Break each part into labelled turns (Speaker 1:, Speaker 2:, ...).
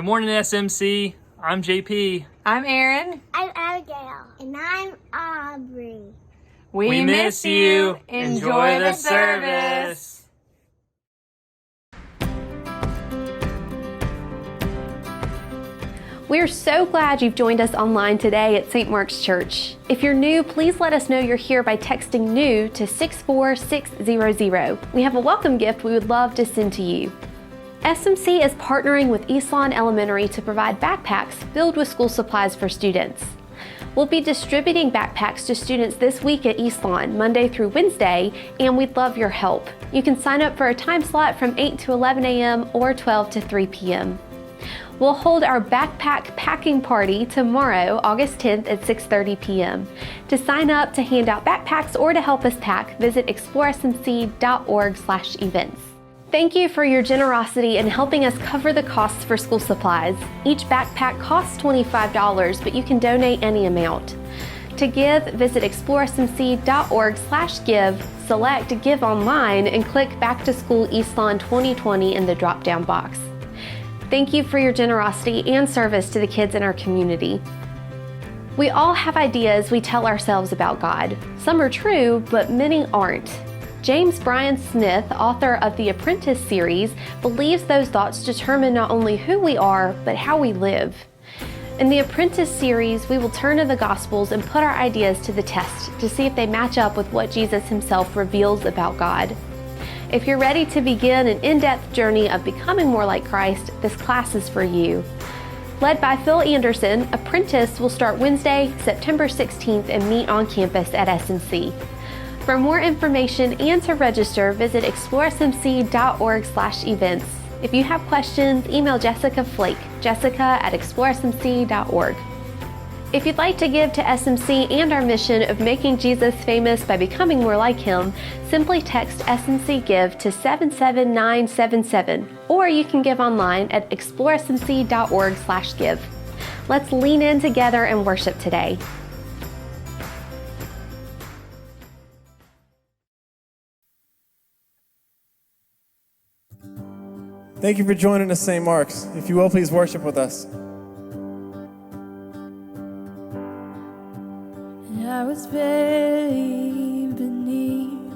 Speaker 1: Good morning, SMC. I'm JP.
Speaker 2: I'm Erin.
Speaker 3: I'm Abigail. And I'm Aubrey.
Speaker 2: We miss you. Enjoy the service.
Speaker 4: We're so glad you've joined us online today at St. Mark's Church. If you're new, please let us know you're here by texting NEW to 64600. We have a welcome gift we would love to send to you. SMC is partnering with East Lawn Elementary to provide backpacks filled with school supplies for students. We'll be distributing backpacks to students this week at East Lawn, Monday through Wednesday, and we'd love your help. You can sign up for a time slot from 8 to 11 a.m. or 12 to 3 p.m. We'll hold our backpack packing party tomorrow, August 10th at 6:30 p.m. To sign up to hand out backpacks or to help us pack, visit exploresmc.org/events. Thank you for your generosity in helping us cover the costs for school supplies. Each backpack costs $25, but you can donate any amount. To give, visit exploresmc.org/give, select Give Online, and click Back to School East Lawn 2020 in the drop-down box. Thank you for your generosity and service to the kids in our community. We all have ideas we tell ourselves about God. Some are true, but many aren't. James Bryan Smith, author of the Apprentice series, believes those thoughts determine not only who we are, but how we live. In the Apprentice series, we will turn to the Gospels and put our ideas to the test to see if they match up with what Jesus himself reveals about God. If you're ready to begin an in-depth journey of becoming more like Christ, this class is for you. Led by Phil Anderson, Apprentice will start Wednesday, September 16th and meet on campus at SMC. For more information and to register, visit exploresmc.org/events. If you have questions, email Jessica Flake, jessica@exploresmc.org. If you'd like to give to SMC and our mission of making Jesus famous by becoming more like him, simply text SMC Give to 77977, or you can give online at exploresmc.org/give. Let's lean in together and worship today.
Speaker 5: Thank you for joining us, St. Mark's. If you will, please worship with us.
Speaker 6: I was buried beneath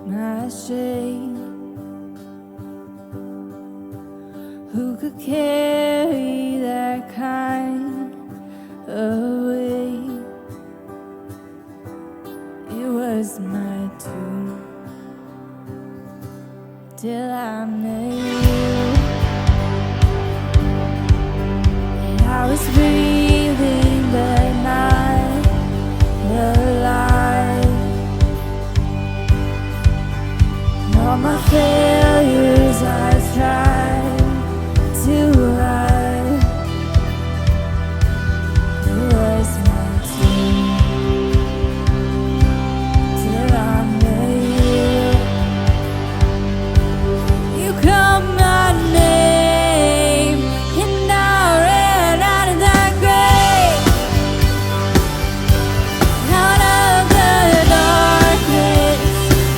Speaker 6: my shame. Who could carry that kind of weight? It was my tomb till I met you. And I was breathing but not alive. All my failures I've tried to hide. It was my tomb till I met you. You called my name and I ran out of that grave. Out of the darkness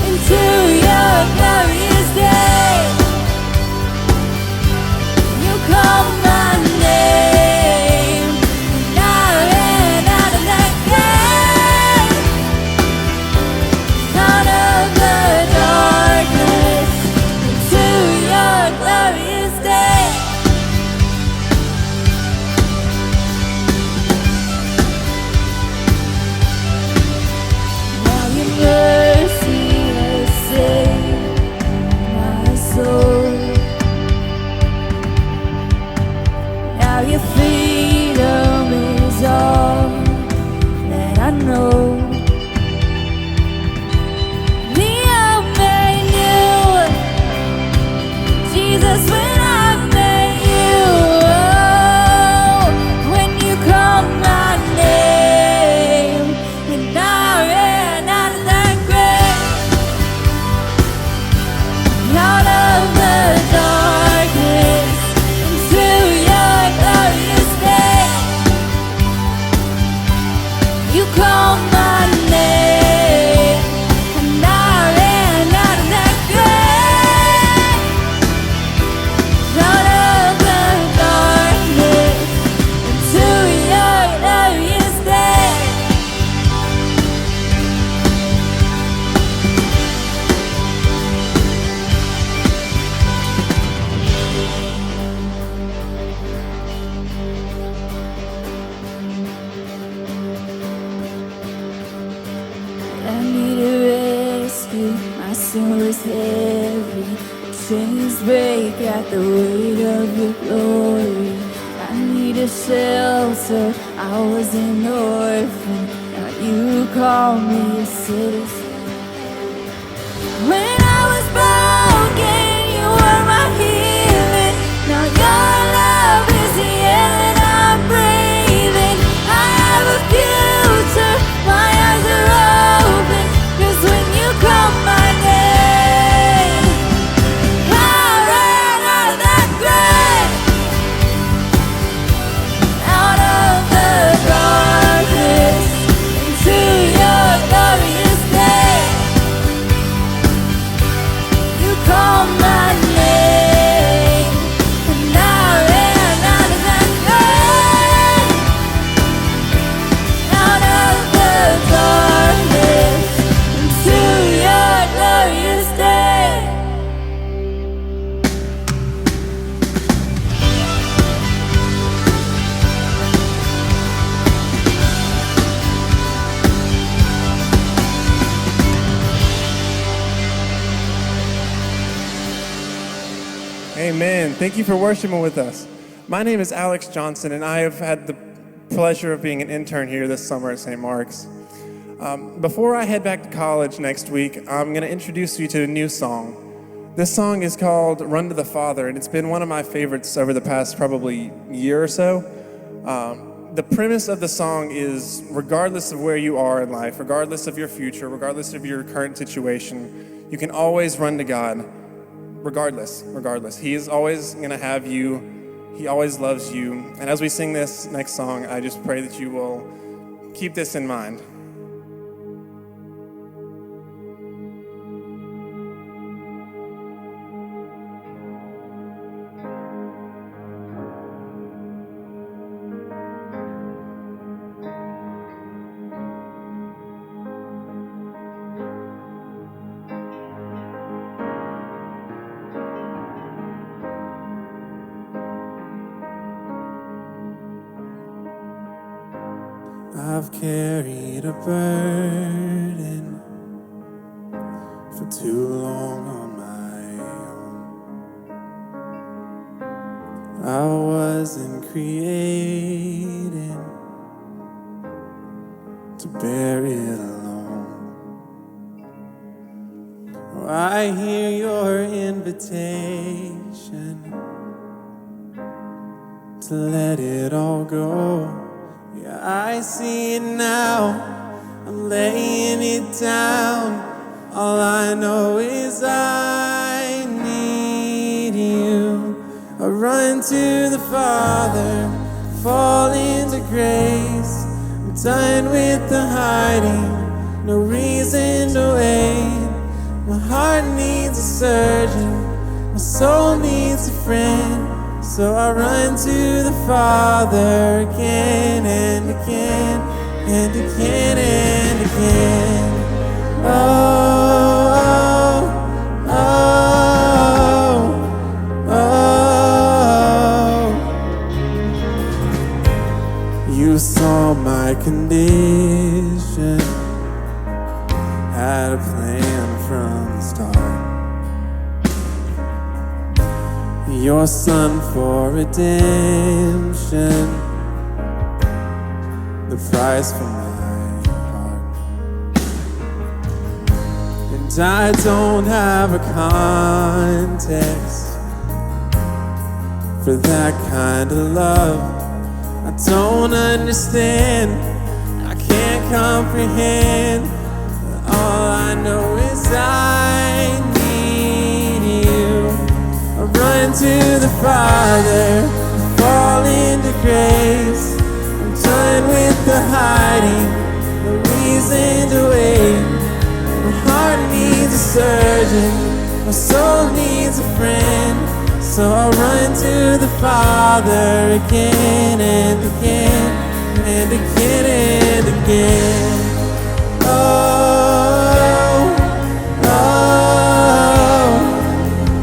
Speaker 6: into your glorious day. You called my name and I ran out of that grave. Out of the darkness into your glorious day. Now your mercy has saved my soul. Now your freedom is all that I know. Me I made new, Jesus, when I met you. Oh, when you called my name and I ran out of that grave. Out of the darkness into your glorious day. You called my name and I ran out of that grave. was heavy. Chains break at the weight of your glory. I needed shelter, I was an orphan. Now you call me a citizen. When I was broken, you were my healing. Now your love is the air that I'm breathing. I have a future, my eyes are open. 'Cause when you call my name, I ran out of that grave, out of the darkness, into your glorious day. You call my name, and I ran out of that grave, out of the darkness, into your glorious day.
Speaker 5: Amen. Thank you for worshiping with us. My name is Alex Johnson, and I have had the pleasure of being an intern here this summer at St. Mark's. Before I head back to college next week, I'm going to introduce you to a new song. This song is called Run to the Father, and it's been one of my favorites over the past probably year or so. The premise of the song is, regardless of where you are in life, regardless of your future, regardless of your current situation, you can always run to God. Regardless. He is always going to have you. He always loves you. And as we sing this next song, I just pray that you will keep this in mind. I've carried a burden for too long on my own. I wasn't created to bear it alone. Oh, I hear your invitation to let it all go. Yeah, I see it now, I'm laying it down. All I know is I need you. I run to the Father, fall into grace. I'm done with the hiding, no reason to wait. My heart needs a surgeon, my soul needs a friend. So I run to the Father again and again and again and again. Oh, oh, oh, oh. You saw my condition, had a plan from the start. Your Son for redemption, the price for my heart. And I don't have a context for that kind of love. I don't understand, I can't comprehend. All I know is I need you. I run to the Father, fall into grace. I'm done with the hiding, no reason to wait. My heart needs a surgeon, my soul needs a friend. So I run to the Father again and again and again and again. Oh, oh,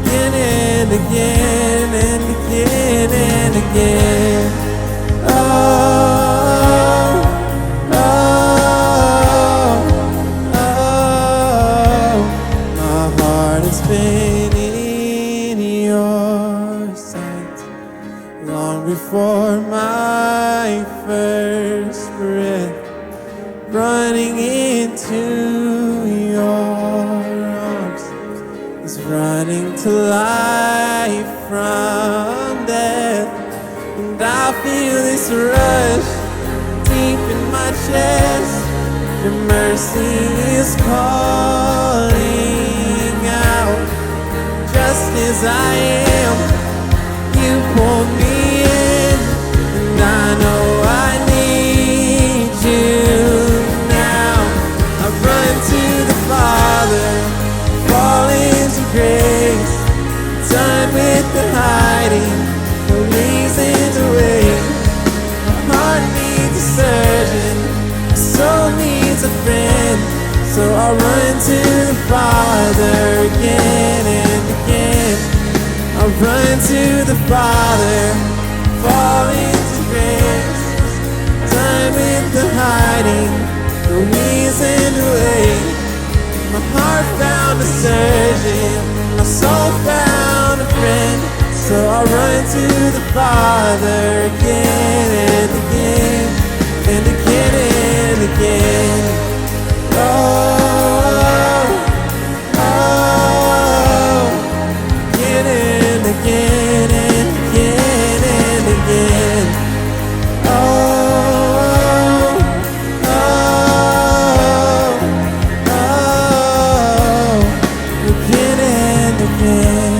Speaker 5: again and again and again and again. Oh, oh, oh, my heart sight. Long before my first breath, running into your arms is running to life from death. And I feel this rush deep in my chest. Your mercy is calling out. Just as I am, you pulled me in, and I know I need you now. I run to the Father, fall into grace. Done with the hiding, no reason to wait. My heart needs a surgeon, my soul needs a friend. So I run to the Father again and again. I run to the Father, fall into grace. Time with the hiding, no reason to wait. My heart found a surgeon, my soul found a friend. So I run to the Father again and again, and again and again. Oh, oh, again and again and again and again. Oh, oh, oh, again and again.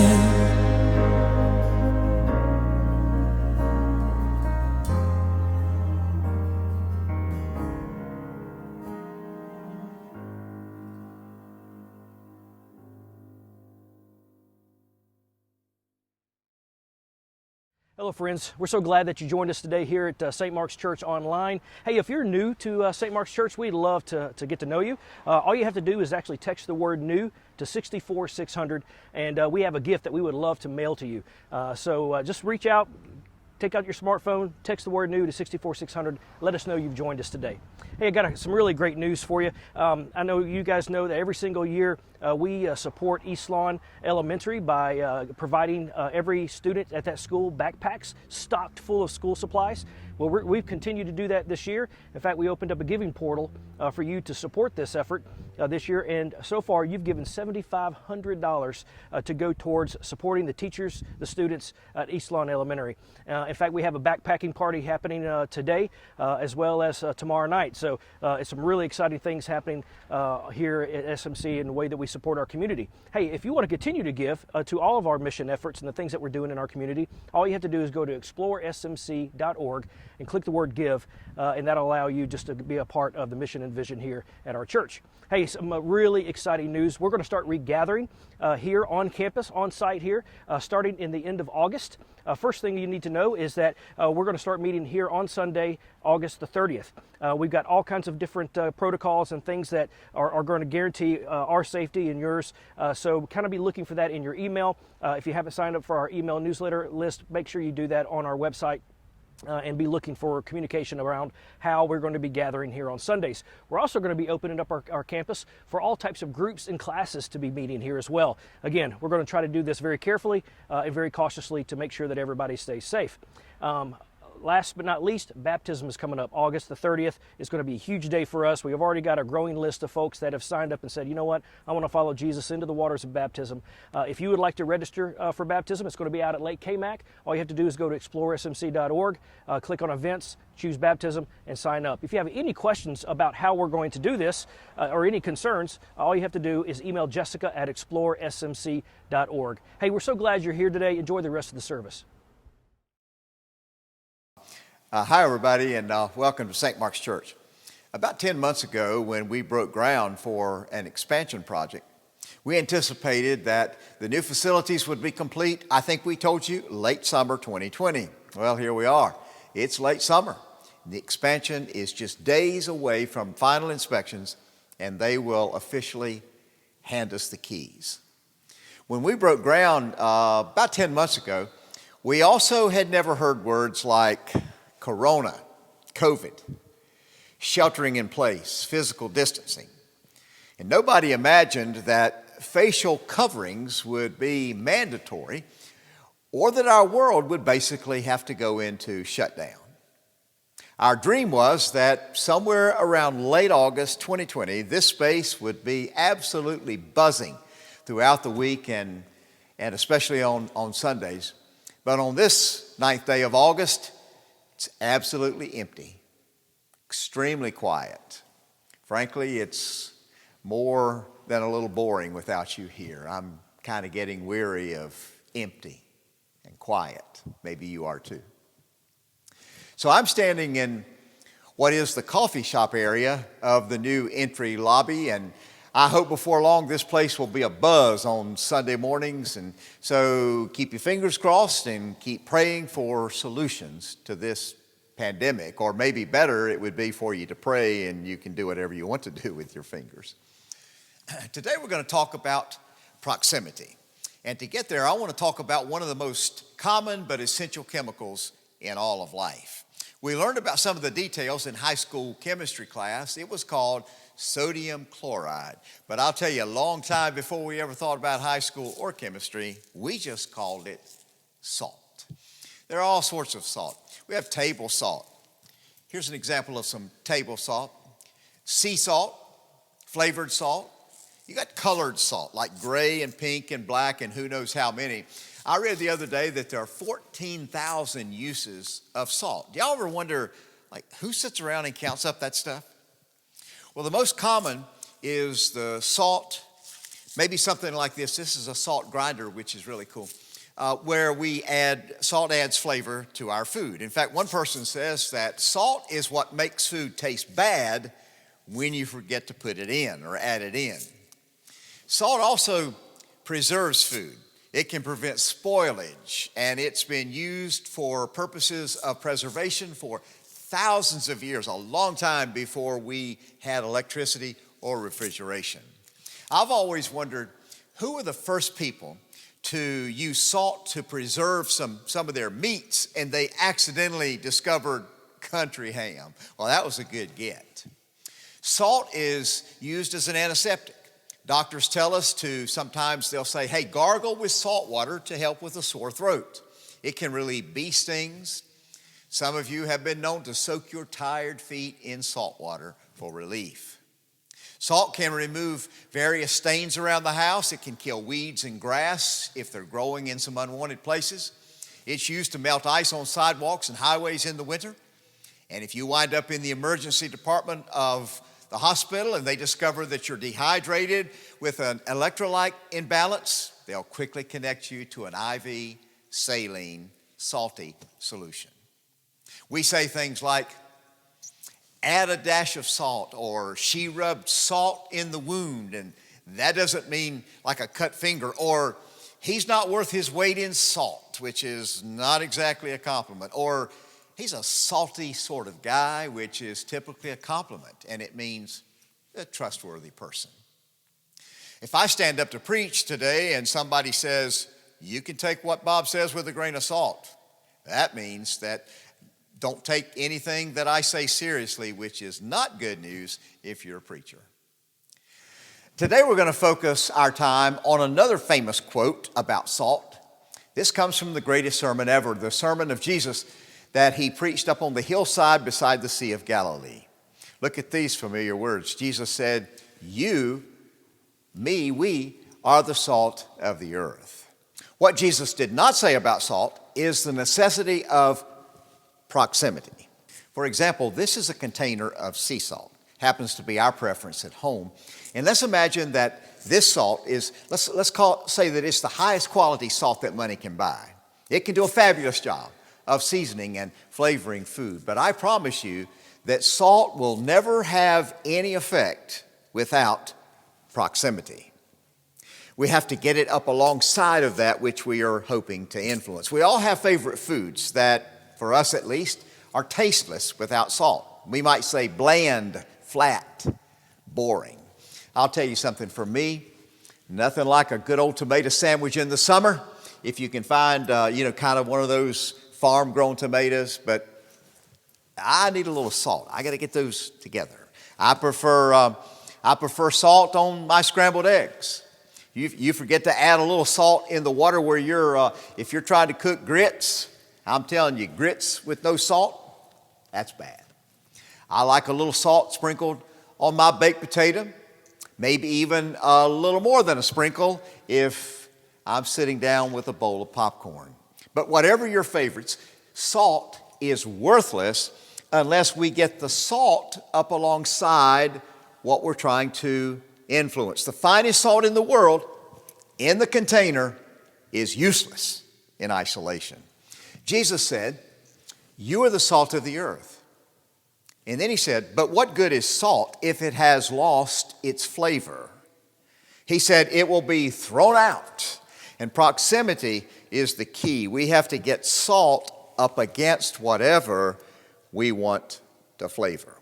Speaker 7: Hello friends, we're so glad that you joined us today here at St. Mark's Church Online. Hey, if you're new to St. Mark's Church, we'd love to get to know you. All you have to do is actually text the word new to 64600, and we have a gift that we would love to mail to you. So just reach out, take out your smartphone, text the word new to 64600, let us know you've joined us today. Hey, I got some really great news for you. I know you guys know that every single year we support East Lawn Elementary by providing every student at that school backpacks stocked full of school supplies. Well, we've continued to do that this year. In fact, we opened up a giving portal for you to support this effort this year, and so far you've given $7,500 to go towards supporting the teachers, the students at East Lawn Elementary. In fact, we have a backpacking party happening today as well as tomorrow night. So it's some really exciting things happening here at SMC in the way that we support our community. Hey, if you want to continue to give to all of our mission efforts and the things that we're doing in our community, all you have to do is go to exploresmc.org and click the word give, and that'll allow you just to be a part of the mission and vision here at our church. Hey, some really exciting news. We're going to start regathering here on campus, on site here, starting in the end of August. First thing you need to know is that we're going to start meeting here on Sunday, August the 30th. We've got all kinds of different protocols and things that are going to guarantee our safety and yours. So kind of be looking for that in your email. If you haven't signed up for our email newsletter list, make sure you do that on our website. And be looking for communication around how we're going to be gathering here on Sundays. We're also going to be opening up our campus for all types of groups and classes to be meeting here as well. Again, we're going to try to do this very carefully and very cautiously to make sure that everybody stays safe. Last but not least, baptism is coming up. August the 30th is going to be a huge day for us. We have already got a growing list of folks that have signed up and said, you know what, I want to follow Jesus into the waters of baptism. If you would like to register for baptism, it's going to be out at Lake K-Mac. All you have to do is go to exploresmc.org, click on events, choose baptism, and sign up. If you have any questions about how we're going to do this or any concerns, all you have to do is email Jessica at exploresmc.org. Hey, we're so glad you're here today. Enjoy the rest of the service.
Speaker 8: Hi, everybody, and welcome to St. Mark's Church. About 10 months ago, when we broke ground for an expansion project, we anticipated that the new facilities would be complete, I think we told you, late summer 2020. Well, here we are. It's late summer. The expansion is just days away from final inspections, and they will officially hand us the keys. When we broke ground about 10 months ago, we also had never heard words like Corona, COVID, sheltering in place, physical distancing. And nobody imagined that facial coverings would be mandatory or that our world would basically have to go into shutdown. Our dream was that somewhere around late August 2020, this space would be absolutely buzzing throughout the week and especially on Sundays. But on this 9th day of August, it's absolutely empty, extremely quiet. Frankly, it's more than a little boring without you here. I'm kind of getting weary of empty and quiet. Maybe you are too. So I'm standing in what is the coffee shop area of the new entry lobby, and I hope before long this place will be a buzz on Sunday mornings. And so keep your fingers crossed and keep praying for solutions to this pandemic, or maybe better, it would be for you to pray and you can do whatever you want to do with your fingers. Today we're going to talk about proximity. And to get there, I want to talk about one of the most common but essential chemicals in all of life. We learned about some of the details in high school chemistry class. It was called sodium chloride. But I'll tell you, a long time before we ever thought about high school or chemistry, we just called it salt. There are all sorts of salt. We have table salt. Here's an example of some table salt. Sea salt, flavored salt. You got colored salt, like gray and pink and black and who knows how many. I read the other day that there are 14,000 uses of salt. Do y'all ever wonder, like, who sits around and counts up that stuff? Well, the most common is the salt, maybe something like this. This is a salt grinder, which is really cool, where salt adds flavor to our food. In fact, one person says that salt is what makes food taste bad when you forget to put it in or add it in. Salt also preserves food. It can prevent spoilage, and it's been used for purposes of preservation for thousands of years, a long time before we had electricity or refrigeration. I've always wondered, who were the first people to use salt to preserve some of their meats, and they accidentally discovered country ham? Well, that was a good get. Salt is used as an antiseptic. Doctors tell us sometimes they'll say, hey, gargle with salt water to help with a sore throat. It can relieve bee stings. Some of you have been known to soak your tired feet in salt water for relief. Salt can remove various stains around the house. It can kill weeds and grass if they're growing in some unwanted places. It's used to melt ice on sidewalks and highways in the winter. And if you wind up in the emergency department of the hospital and they discover that you're dehydrated with an electrolyte imbalance, they'll quickly connect you to an IV saline salty solution. We say things like, add a dash of salt, or she rubbed salt in the wound, and that doesn't mean like a cut finger, or he's not worth his weight in salt, which is not exactly a compliment, or he's a salty sort of guy, which is typically a compliment, and it means a trustworthy person. If I stand up to preach today and somebody says, you can take what Bob says with a grain of salt, that means that don't take anything that I say seriously, which is not good news if you're a preacher. Today we're going to focus our time on another famous quote about salt. This comes from the greatest sermon ever, the sermon of Jesus that he preached up on the hillside beside the Sea of Galilee. Look at these familiar words. Jesus said, you, me, we are the salt of the earth. What Jesus did not say about salt is the necessity of proximity. For example, this is a container of sea salt. Happens to be our preference at home. And let's imagine that this salt is, say that it's the highest quality salt that money can buy. It can do a fabulous job of seasoning and flavoring food. But I promise you that salt will never have any effect without proximity. We have to get it up alongside of that which we are hoping to influence. We all have favorite foods that, for us at least, are tasteless without salt. We might say bland, flat, boring. I'll tell you something, for me, nothing like a good old tomato sandwich in the summer. If you can find, kind of one of those farm-grown tomatoes, but I need a little salt. I got to get those together. I prefer salt on my scrambled eggs. You forget to add a little salt in the water where if you're trying to cook grits. I'm telling you, grits with no salt, that's bad. I like a little salt sprinkled on my baked potato, maybe even a little more than a sprinkle if I'm sitting down with a bowl of popcorn. But whatever your favorites, salt is worthless unless we get the salt up alongside what we're trying to influence. The finest salt in the world in the container is useless in isolation. Jesus said, "You are the salt of the earth." And then he said, "But what good is salt if it has lost its flavor?" He said, "It will be thrown out." And proximity is the key. We have to get salt up against whatever we want to flavor.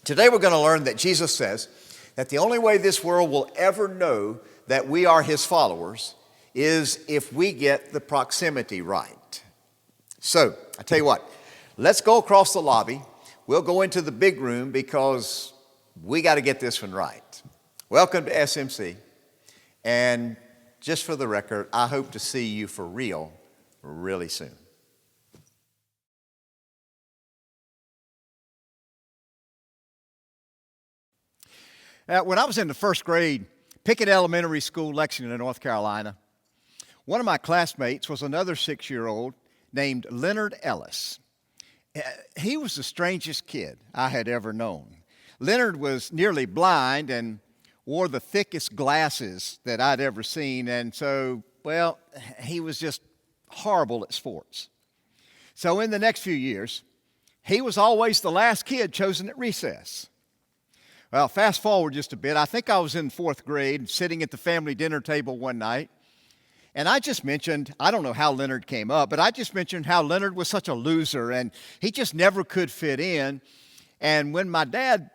Speaker 8: Today we're going to learn that Jesus says that the only way this world will ever know that we are his followers is if we get the proximity right. So, I tell you what, let's go across the lobby. We'll go into the big room because we got to get this one right. Welcome to SMC. And just for the record, I hope to see you for real really soon. When I was in the first grade, Pickett Elementary School, Lexington, North Carolina, one of my classmates was another 6-year-old named Leonard Ellis. He was the strangest kid I had ever known. Leonard was nearly blind and wore the thickest glasses that I'd ever seen, and so, well, he was just horrible at sports. So in the next few years, he was always the last kid chosen at recess. Well, fast forward just a bit. I think I was in 4th grade, sitting at the family dinner table one night, and I just mentioned, I don't know how Leonard came up, but I just mentioned how Leonard was such a loser, and he just never could fit in. And when my dad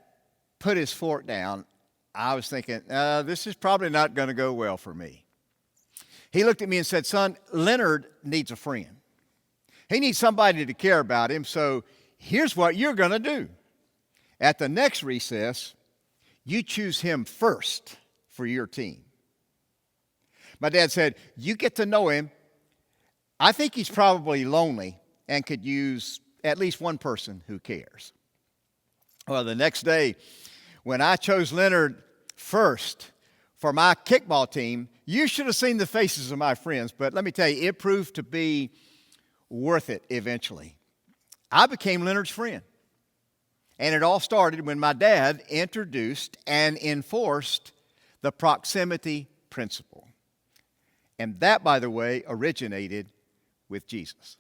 Speaker 8: put his fork down, I was thinking, this is probably not going to go well for me. He looked at me and said, "Son, Leonard needs a friend. He needs somebody to care about him, so here's what you're going to do. At the next recess, you choose him first for your team." My dad said, "You get to know him. I think he's probably lonely and could use at least one person who cares." Well, the next day, when I chose Leonard first for my kickball team, you should have seen the faces of my friends, but let me tell you, it proved to be worth it eventually. I became Leonard's friend. And it all started when my dad introduced and enforced the proximity principle. And that, by the way, originated with Jesus.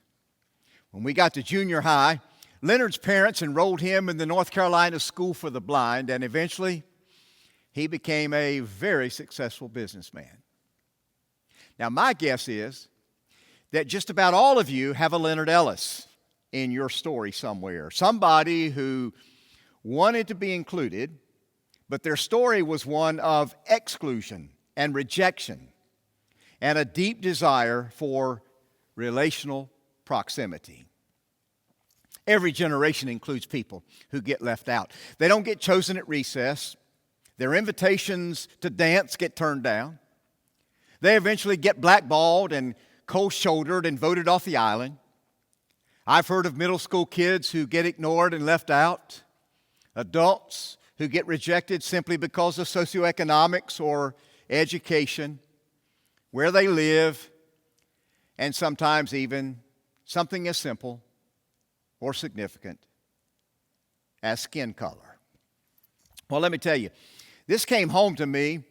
Speaker 8: When we got to junior high, Leonard's parents enrolled him in the North Carolina School for the Blind, and eventually he became a very successful businessman. Now, my guess is that just about all of you have a Leonard Ellis in your story somewhere. Somebody who wanted to be included, but their story was one of exclusion and rejection and a deep desire for relational proximity. Every generation includes people who get left out. They don't get chosen at recess. Their invitations to dance get turned down. They eventually get blackballed and cold-shouldered and voted off the island. I've heard of middle school kids who get ignored and left out, adults who get rejected simply because of socioeconomics or education, where they live, and sometimes even something as simple or significant as skin color. Well, let me tell you, this came home to me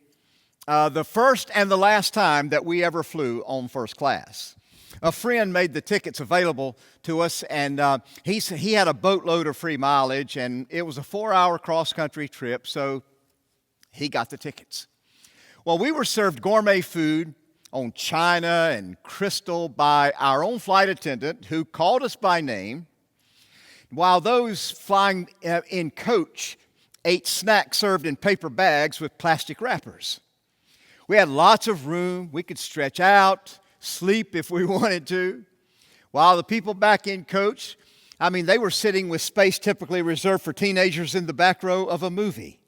Speaker 8: the first and the last time that we ever flew on first class. A friend made the tickets available to us, and he had a boatload of free mileage, and it was a 4-hour cross-country trip, so he got the tickets. Well, we were served gourmet food on china and crystal by our own flight attendant who called us by name, while those flying in coach ate snacks served in paper bags with plastic wrappers. We had lots of room. We could stretch out, sleep if we wanted to, while the people back in coach, they were sitting with space typically reserved for teenagers in the back row of a movie.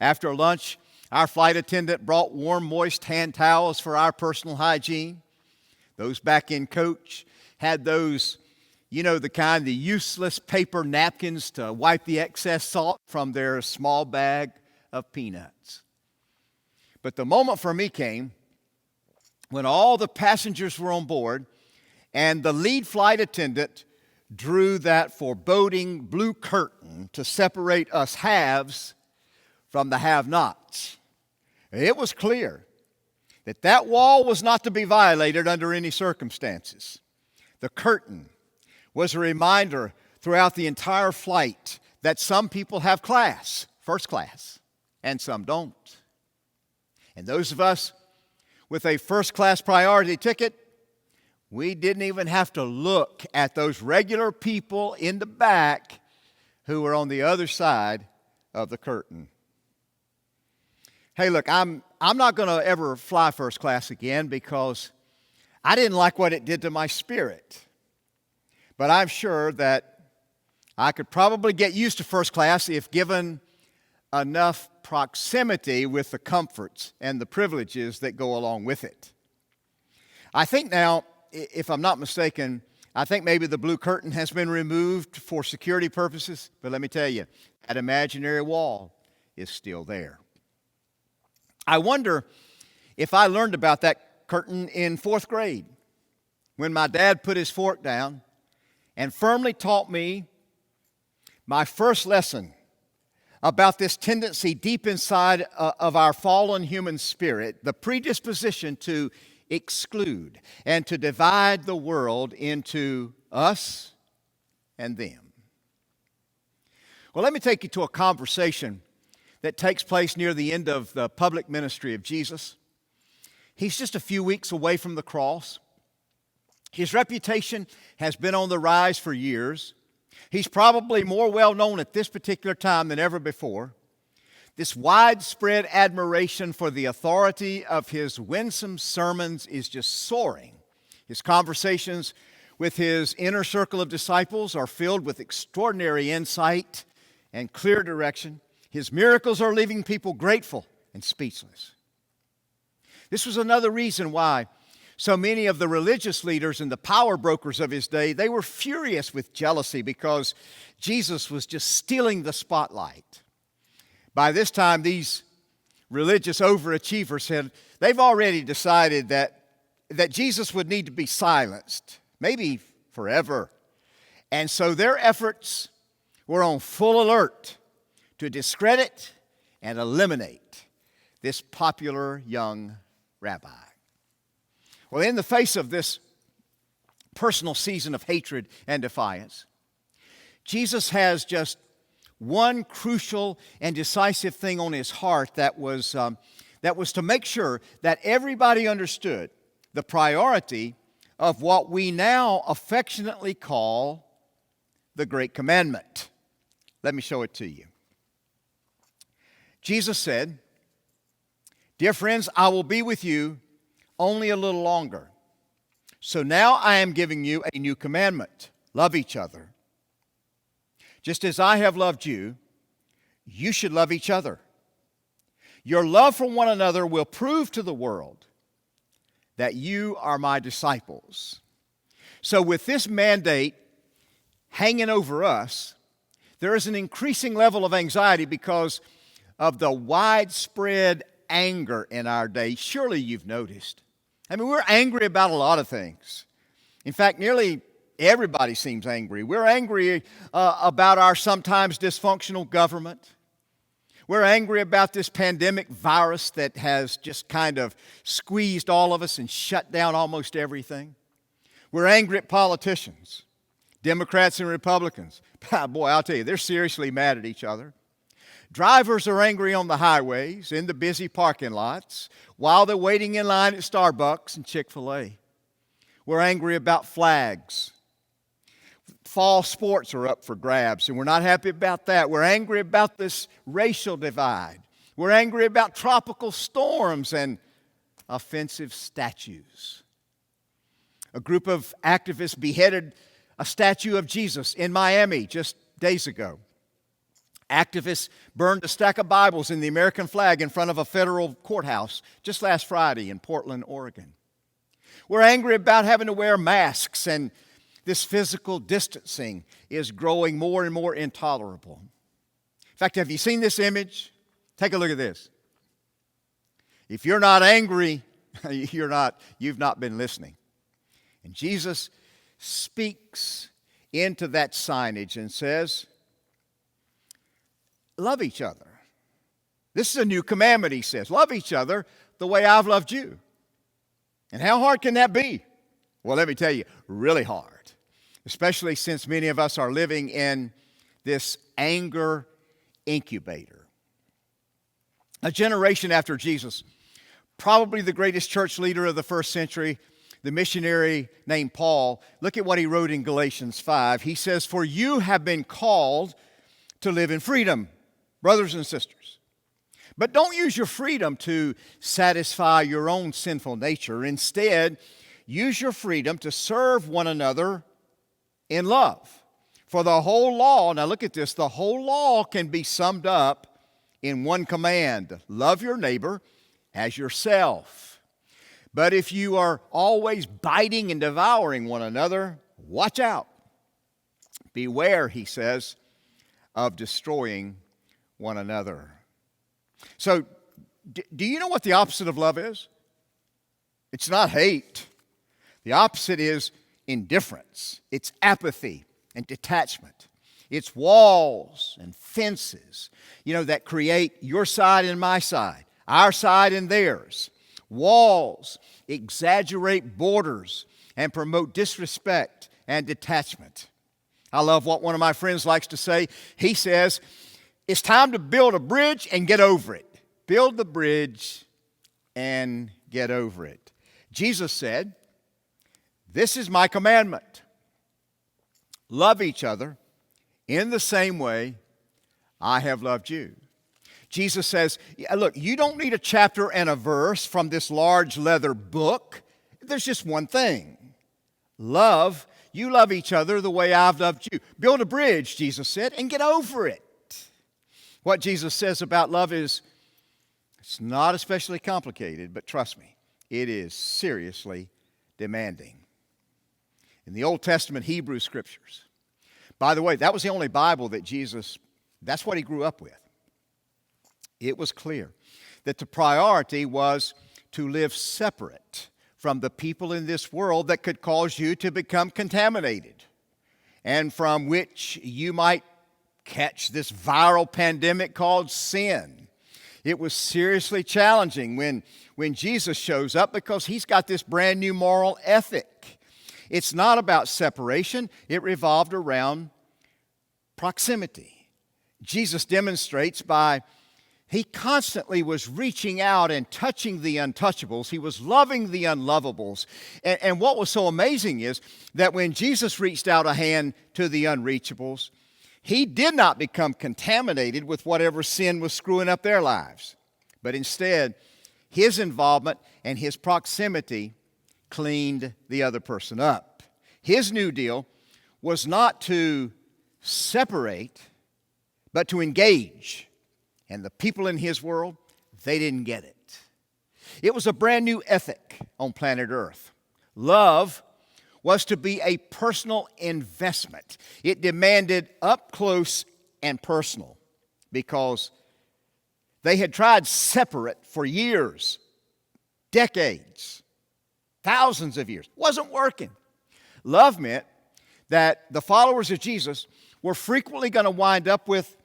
Speaker 8: After lunch, Our flight attendant brought warm, moist hand towels for our personal hygiene. Those back in coach had those, the kind, the useless paper napkins to wipe the excess salt from their small bag of peanuts. But the moment for me came when all the passengers were on board and the lead flight attendant drew that foreboding blue curtain to separate us haves from the have-nots. It was clear that that wall was not to be violated under any circumstances. The curtain was a reminder throughout the entire flight that some people have class, first class, and some don't. And those of us with a first-class priority ticket, we didn't even have to look at those regular people in the back who were on the other side of the curtain. Hey, look, I'm not going to ever fly first class again because I didn't like what it did to my spirit. But I'm sure that I could probably get used to first class if given enough proximity with the comforts and the privileges that go along with it. I think now, if I'm not mistaken, I think maybe the blue curtain has been removed for security purposes, but let me tell you, that imaginary wall is still there. I wonder if I learned about that curtain in 4th grade when my dad put his fork down and firmly taught me my first lesson about this tendency deep inside of our fallen human spirit, the predisposition to exclude and to divide the world into us and them. Well, let me take you to a conversation that takes place near the end of the public ministry of Jesus. He's just a few weeks away from the cross. His reputation has been on the rise for years. He's probably more well known at this particular time than ever before. This widespread admiration for the authority of his winsome sermons is just soaring. His conversations with his inner circle of disciples are filled with extraordinary insight and clear direction. His miracles are leaving people grateful and speechless. This was another reason why so many of the religious leaders and the power brokers of his day, they were furious with jealousy because Jesus was just stealing the spotlight. By this time, these religious overachievers they've already decided that Jesus would need to be silenced, maybe forever. And so their efforts were on full alert to discredit and eliminate this popular young rabbi. Well, in the face of this personal season of hatred and defiance, Jesus has just one crucial and decisive thing on his heart that was to make sure that everybody understood the priority of what we now affectionately call the Great Commandment. Let me show it to you. Jesus said, "Dear friends, I will be with you only a little longer. So now I am giving you a new commandment. Love each other. Just as I have loved you, you should love each other. Your love for one another will prove to the world that you are my disciples." So with this mandate hanging over us, there is an increasing level of anxiety because of the widespread anger in our day. Surely you've noticed. I mean, we're angry about a lot of things. In fact, nearly everybody seems angry. We're angry about our sometimes dysfunctional government. We're angry about this pandemic virus that has just kind of squeezed all of us and shut down almost everything. We're angry at politicians, Democrats and Republicans. Boy, I'll tell you, they're seriously mad at each other. Drivers are angry on the highways, in the busy parking lots, while they're waiting in line at Starbucks and Chick-fil-A. We're angry about flags. Fall sports are up for grabs, and we're not happy about that. We're angry about this racial divide. We're angry about tropical storms and offensive statues. A group of activists beheaded a statue of Jesus in Miami just days ago. activists burned a stack of Bibles and the American flag in front of a federal courthouse just last Friday in Portland, Oregon. We're angry about having to wear masks, and this physical distancing is growing more and more intolerable. In fact, have you seen this image? Take a look at this. If you're not angry, you've not been listening. And Jesus speaks into that signage and says, love each other. This is a new commandment, he says. Love each other the way I've loved you. And how hard can that be? Well, let me tell you, really hard. Especially since many of us are living in this anger incubator. A generation after Jesus, probably the greatest church leader of the first century, the missionary named Paul, look at what he wrote in Galatians 5. He says, "For you have been called to live in freedom, brothers and sisters. But don't use your freedom to satisfy your own sinful nature. Instead, use your freedom to serve one another in love. For the whole law," now look at this, the whole law can be summed up in one command: love your neighbor as yourself. But if you are always biting and devouring one another, watch out. Beware, he says, of destroying one another. So, do you know what the opposite of love is? It's not hate. The opposite is indifference. It's apathy and detachment. It's walls and fences, that create your side and my side, our side and theirs. Walls exaggerate borders and promote disrespect and detachment. I love what one of my friends likes to say. He says, it's time to build a bridge and get over it. Build the bridge and get over it. Jesus said, this is my commandment. Love each other in the same way I have loved you. Jesus says, look, you don't need a chapter and a verse from this large leather book. There's just one thing. You love each other the way I've loved you. Build a bridge, Jesus said, and get over it. What Jesus says about love is, it's not especially complicated, but trust me, it is seriously demanding. In the Old Testament Hebrew Scriptures, by the way, that was the only Bible that that's what he grew up with. It was clear that the priority was to live separate from the people in this world that could cause you to become contaminated and from which you might catch this viral pandemic called sin. It was seriously challenging when Jesus shows up because he's got this brand new moral ethic. It's not about separation. It revolved around proximity. Jesus demonstrates he constantly was reaching out and touching the untouchables. He was loving the unlovables. And what was so amazing is that when Jesus reached out a hand to the unreachables, he did not become contaminated with whatever sin was screwing up their lives. But instead, his involvement and his proximity cleaned the other person up. His new deal was not to separate, but to engage. And the people in his world, they didn't get it. It was a brand new ethic on planet Earth. Love was to be a personal investment. It demanded up close and personal because they had tried separate for years, decades, thousands of years. It wasn't working. Love meant that the followers of Jesus were frequently going to wind up with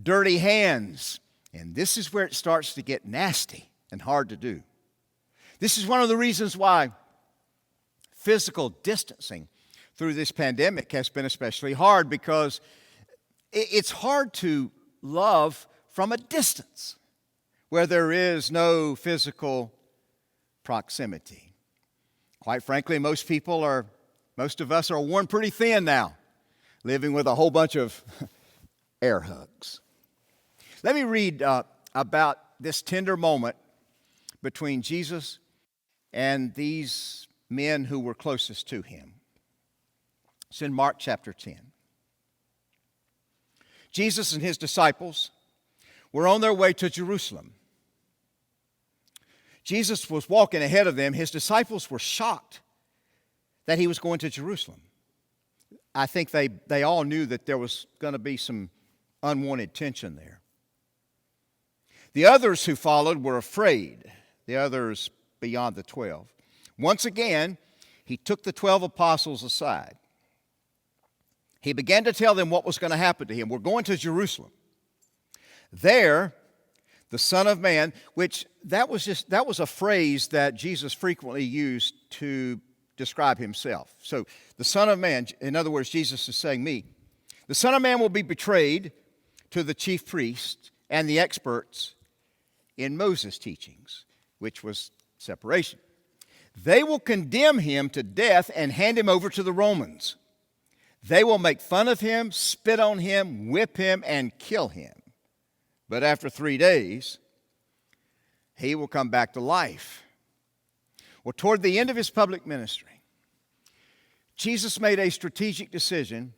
Speaker 8: dirty hands. And this is where it starts to get nasty and hard to do. This is one of the reasons why physical distancing through this pandemic has been especially hard, because it's hard to love from a distance where there is no physical proximity. Quite frankly, most of us are worn pretty thin now, living with a whole bunch of air hugs. Let me read about this tender moment between Jesus and these men who were closest to him. It's in Mark chapter 10.
Speaker 9: Jesus and his disciples were on their way to Jerusalem. Jesus was walking ahead of them. His disciples were shocked that he was going to Jerusalem. I think they all knew that there was going to be some unwanted tension there. The others who followed were afraid, the others beyond the 12. Once again, he took the 12 apostles aside. He began to tell them what was going to happen to him. We're going to Jerusalem. There, the Son of Man, which that was a phrase that Jesus frequently used to describe himself. So the Son of Man, in other words, Jesus is saying me, the Son of Man will be betrayed to the chief priests and the experts in Moses' teachings, which was separation. They will condemn him to death and hand him over to the Romans. They will make fun of him, spit on him, whip him, and kill him. But after 3 days, he will come back to life. Well, toward the end of his public ministry, Jesus made a strategic decision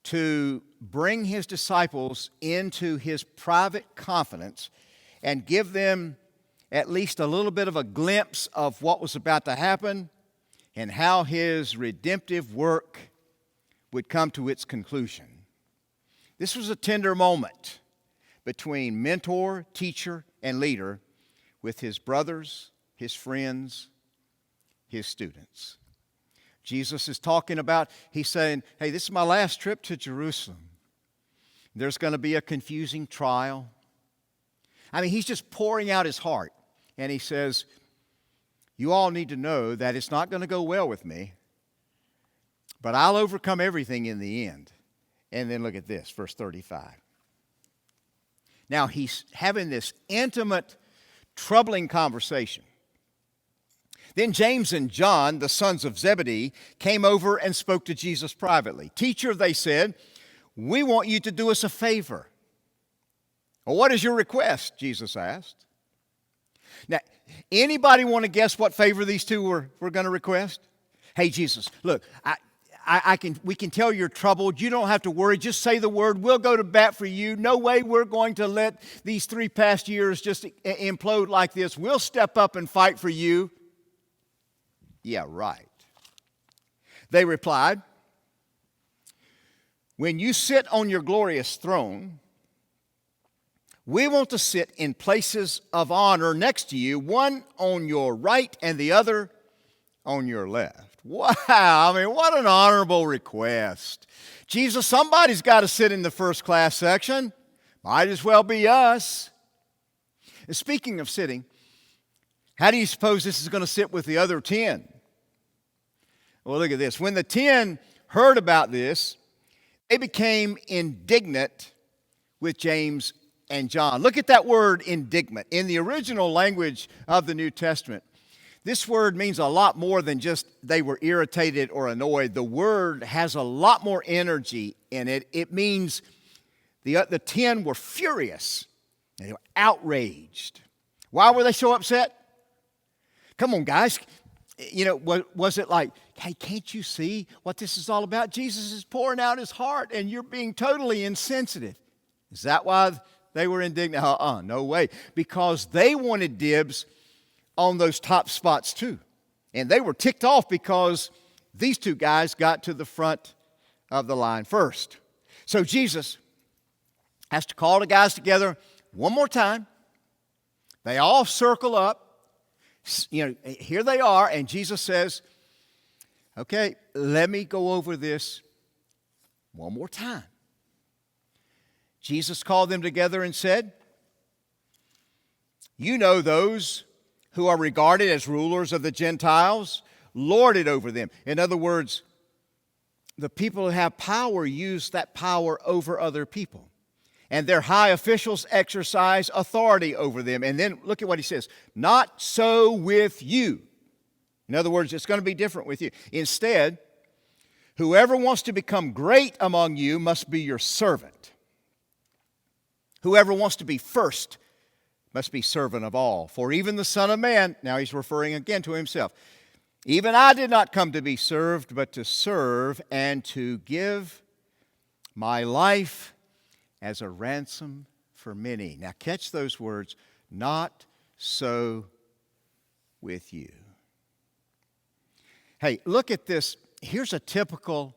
Speaker 9: to bring his disciples into his private confidence and give them at least a little bit of a glimpse of what was about to happen and how his redemptive work would come to its conclusion. This was a tender moment between mentor, teacher, and leader with his brothers, his friends, his students. Jesus is talking about, he's saying, hey, this is my last trip to Jerusalem. There's going to be a confusing trial. I mean, he's just pouring out his heart. And he says, you all need to know that it's not going to go well with me, but I'll overcome everything in the end. And then look at this, verse 35. Now he's having this intimate, troubling conversation. Then James and John, the sons of Zebedee, came over and spoke to Jesus privately. Teacher, they said, we want you to do us a favor. Well, what is your request? Jesus asked. Now, anybody want to guess what favor these two were going to request? Hey, Jesus, look, we can tell you're troubled. You don't have to worry. Just say the word. We'll go to bat for you. No way we're going to let these 3 past years just implode like this. We'll step up and fight for you. Yeah, right. They replied, when you sit on your glorious throne, we want to sit in places of honor next to you, one on your right and the other on your left. Wow, I mean, what an honorable request. Jesus, somebody's got to sit in the first class section. Might as well be us. And speaking of sitting, how do you suppose this is going to sit with the other 10? Well, look at this. When the 10 heard about this, they became indignant with James and John. Look at that word, indignant. In the original language of the New Testament, this word means a lot more than just they were irritated or annoyed. The word has a lot more energy in it. It means the 10 were furious. They were outraged. Why were they so upset? Come on, guys. You know, was it like, hey, can't you see what this is all about? Jesus is pouring out his heart and you're being totally insensitive. Is that why they were indignant? No way. Because they wanted dibs on those top spots too. And they were ticked off because these two guys got to the front of the line first. So Jesus has to call the guys together one more time. They all circle up. You know, here they are, and Jesus says, okay, let me go over this one more time. Jesus called them together and said, you know those who are regarded as rulers of the Gentiles, lord it over them. In other words, the people who have power use that power over other people. And their high officials exercise authority over them. And then look at what he says. Not so with you. In other words, it's going to be different with you. Instead, whoever wants to become great among you must be your servant. Whoever wants to be first must be servant of all. For even the Son of Man, now he's referring again to himself, even I did not come to be served, but to serve and to give my life as a ransom for many. Now catch those words, not so with you. Hey, look at this. Here's a typical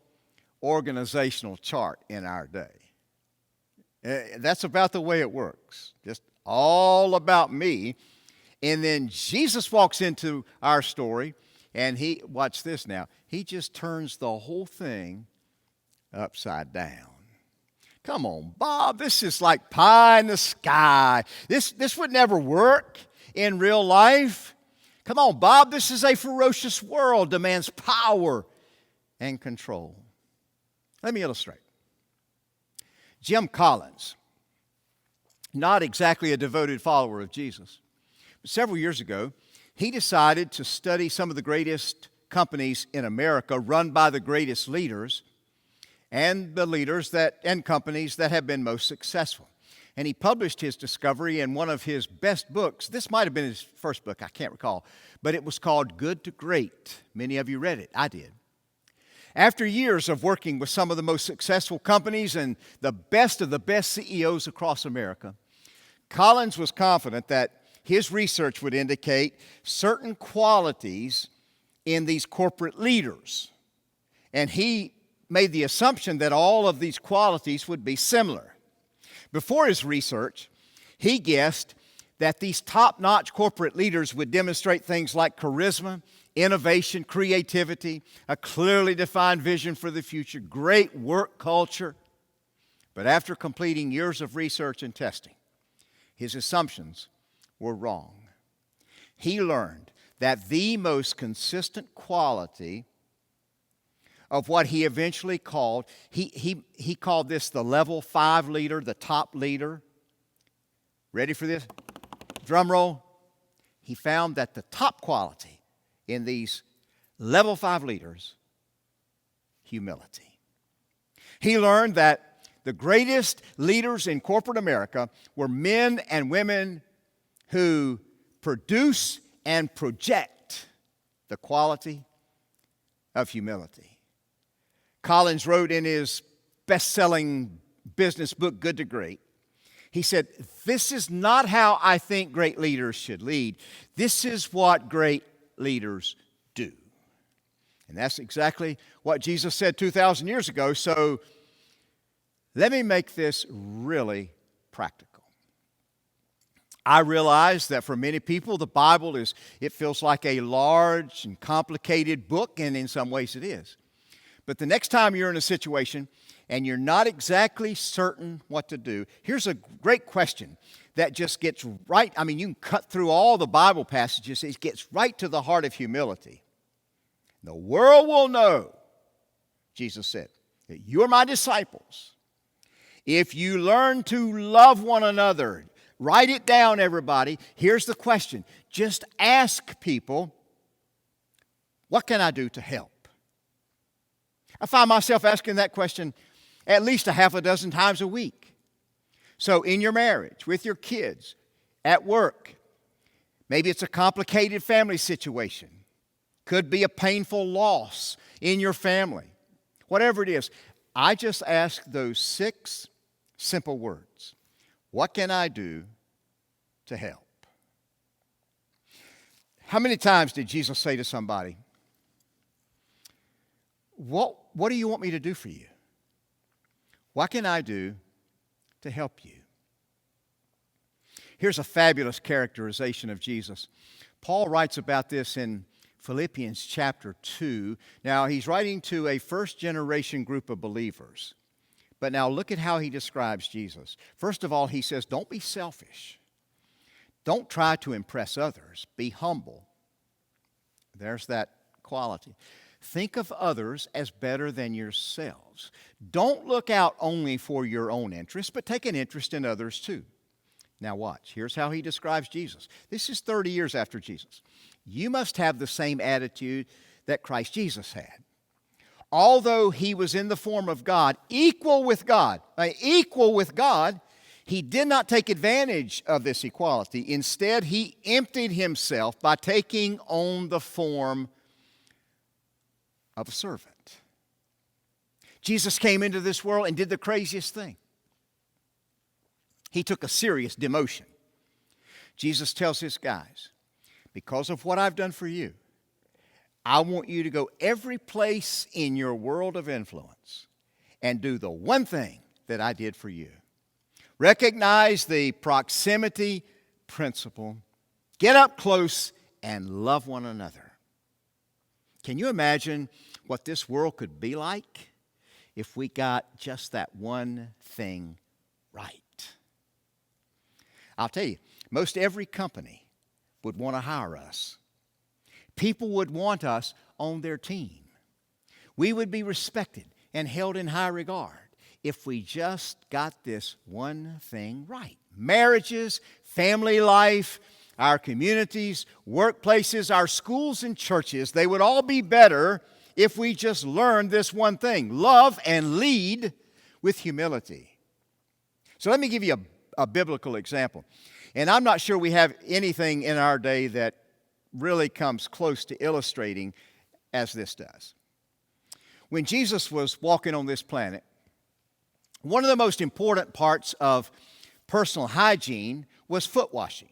Speaker 9: organizational chart in our day. That's about the way it works. Just all about me. And then Jesus walks into our story, and watch this now, he just turns the whole thing upside down. Come on, Bob, this is like pie in the sky. This would never work in real life. Come on, Bob, this is a ferocious world, demands power and control. Let me illustrate. Jim Collins, not exactly a devoted follower of Jesus, but several years ago, he decided to study some of the greatest companies in America run by the greatest leaders and the leaders and companies that have been most successful. And he published his discovery in one of his best books. This might have been his first book, I can't recall, but it was called Good to Great. Many of you read it. I did. After years of working with some of the most successful companies and the best of the best CEOs across America, Collins was confident that his research would indicate certain qualities in these corporate leaders. And he made the assumption that all of these qualities would be similar. Before his research, he guessed that these top-notch corporate leaders would demonstrate things like charisma, innovation, creativity, a clearly defined vision for the future, great work culture. But after completing years of research and testing, his assumptions were wrong. He learned that the most consistent quality of what he eventually called, he called this the level 5 leader, the top leader. Ready for this? Drum roll. He found that the top quality in these level 5 leaders, humility. He learned that the greatest leaders in corporate America were men and women who produce and project the quality of humility. Collins wrote in his best-selling business book, Good to Great, he said, "This is not how I think great leaders should lead. This is what great leaders do." And that's exactly what Jesus said 2,000 years ago. So let me make this really practical. I realize that for many people, the Bible it feels like a large and complicated book, and in some ways it is. But the next time you're in a situation and you're not exactly certain what to do, here's a great question that just gets right. I mean, you can cut through all the Bible passages. It gets right to the heart of humility. The world will know, Jesus said, that you're my disciples if you learn to love one another. Write it down, everybody. Here's the question. Just ask people, what can I do to help? I find myself asking that question at least a half a dozen times a week. So in your marriage, with your kids, at work, maybe it's a complicated family situation. Could be a painful loss in your family. Whatever it is, I just ask those 6 simple words. What can I do to help? How many times did Jesus say to somebody, What do you want me to do for you? What can I do to help you? Here's a fabulous characterization of Jesus. Paul writes about this in Philippians chapter 2. Now, he's writing to a first-generation group of believers. But now look at how he describes Jesus. First of all, he says, don't be selfish. Don't try to impress others. Be humble. There's that quality. Think of others as better than yourselves. Don't look out only for your own interests, but take an interest in others too. Now watch. Here's how he describes Jesus. This is 30 years after Jesus. You must have the same attitude that Christ Jesus had. Although he was in the form of God, equal with God, he did not take advantage of this equality. Instead, he emptied himself by taking on the form of a servant. Jesus came into this world and did the craziest thing. He took a serious demotion. Jesus tells his guys, because of what I've done for you, I want you to go every place in your world of influence and do the one thing that I did for you. Recognize the proximity principle. Get up close and love one another. Can you imagine what this world could be like if we got just that one thing right? I'll tell you, most every company would want to hire us. People would want us on their team. We would be respected and held in high regard if we just got this one thing right. Marriages, family life, our communities, workplaces, our schools and churches, they would all be better if we just learned this one thing: love and lead with humility. So let me give you a biblical example. And I'm not sure we have anything in our day that really comes close to illustrating as this does. When Jesus was walking on this planet, one of the most important parts of personal hygiene was foot washing.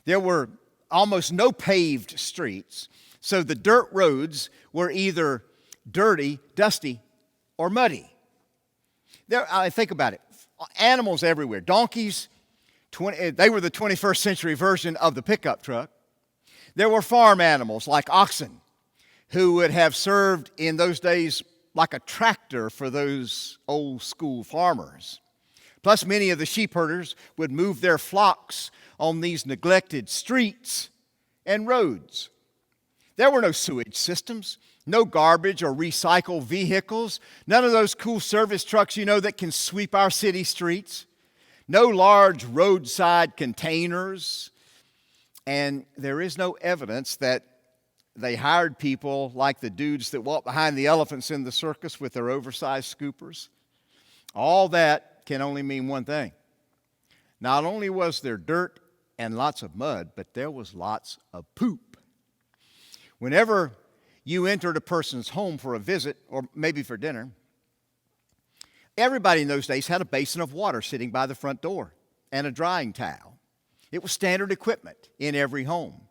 Speaker 9: There were almost no paved streets, so the dirt roads were either dirty, dusty, or muddy. Think about it. Animals everywhere. Donkeys, they were the 21st century version of the pickup truck. There were farm animals like oxen, who would have served in those days like a tractor for those old school farmers. Plus, many of the sheep herders would move their flocks on these neglected streets and roads. There were no sewage systems, no garbage or recycle vehicles, none of those cool service trucks, that can sweep our city streets, no large roadside containers, and there is no evidence that they hired people like the dudes that walk behind the elephants in the circus with their oversized scoopers. All that can only mean one thing. Not only was there dirt and lots of mud, but there was lots of poop. Whenever you entered a person's home for a visit, or maybe for dinner, everybody in those days had a basin of water sitting by the front door and a drying towel. It was standard equipment in every home.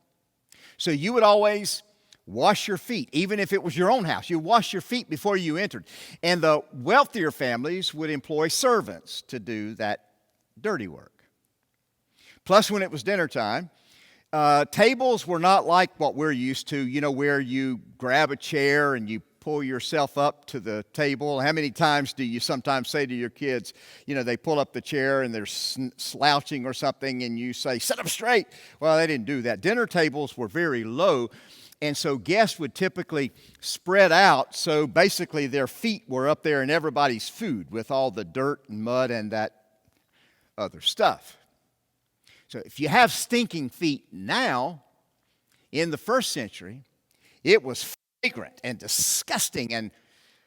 Speaker 9: So you would always wash your feet, even if it was your own house. You wash your feet before you entered. And the wealthier families would employ servants to do that dirty work. Plus, when it was dinner time, tables were not like what we're used to, where you grab a chair and you pull yourself up to the table. How many times do you sometimes say to your kids, they pull up the chair and they're slouching or something and you say, sit up straight? Well, they didn't do that. Dinner tables were very low, and so guests would typically spread out, so basically their feet were up there in everybody's food with all the dirt and mud and that other stuff. So if you have stinking feet now, in the first century, it was fragrant and disgusting and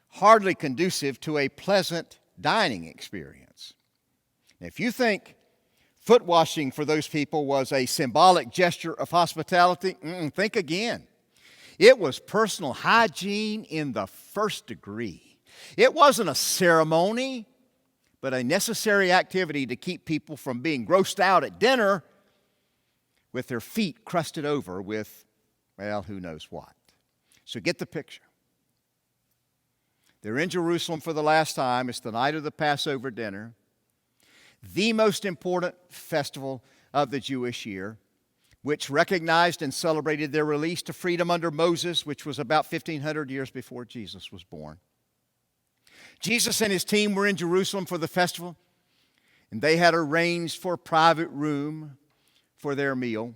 Speaker 9: hardly conducive to a pleasant dining experience. Now, if you think foot washing for those people was a symbolic gesture of hospitality, think again. It was personal hygiene in the first degree. It wasn't a ceremony, but a necessary activity to keep people from being grossed out at dinner with their feet crusted over with, who knows what. So get the picture. They're in Jerusalem for the last time. It's the night of the Passover dinner, the most important festival of the Jewish year, which recognized and celebrated their release to freedom under Moses, which was about 1,500 years before Jesus was born. Jesus and his team were in Jerusalem for the festival, and they had arranged for a private room for their meal.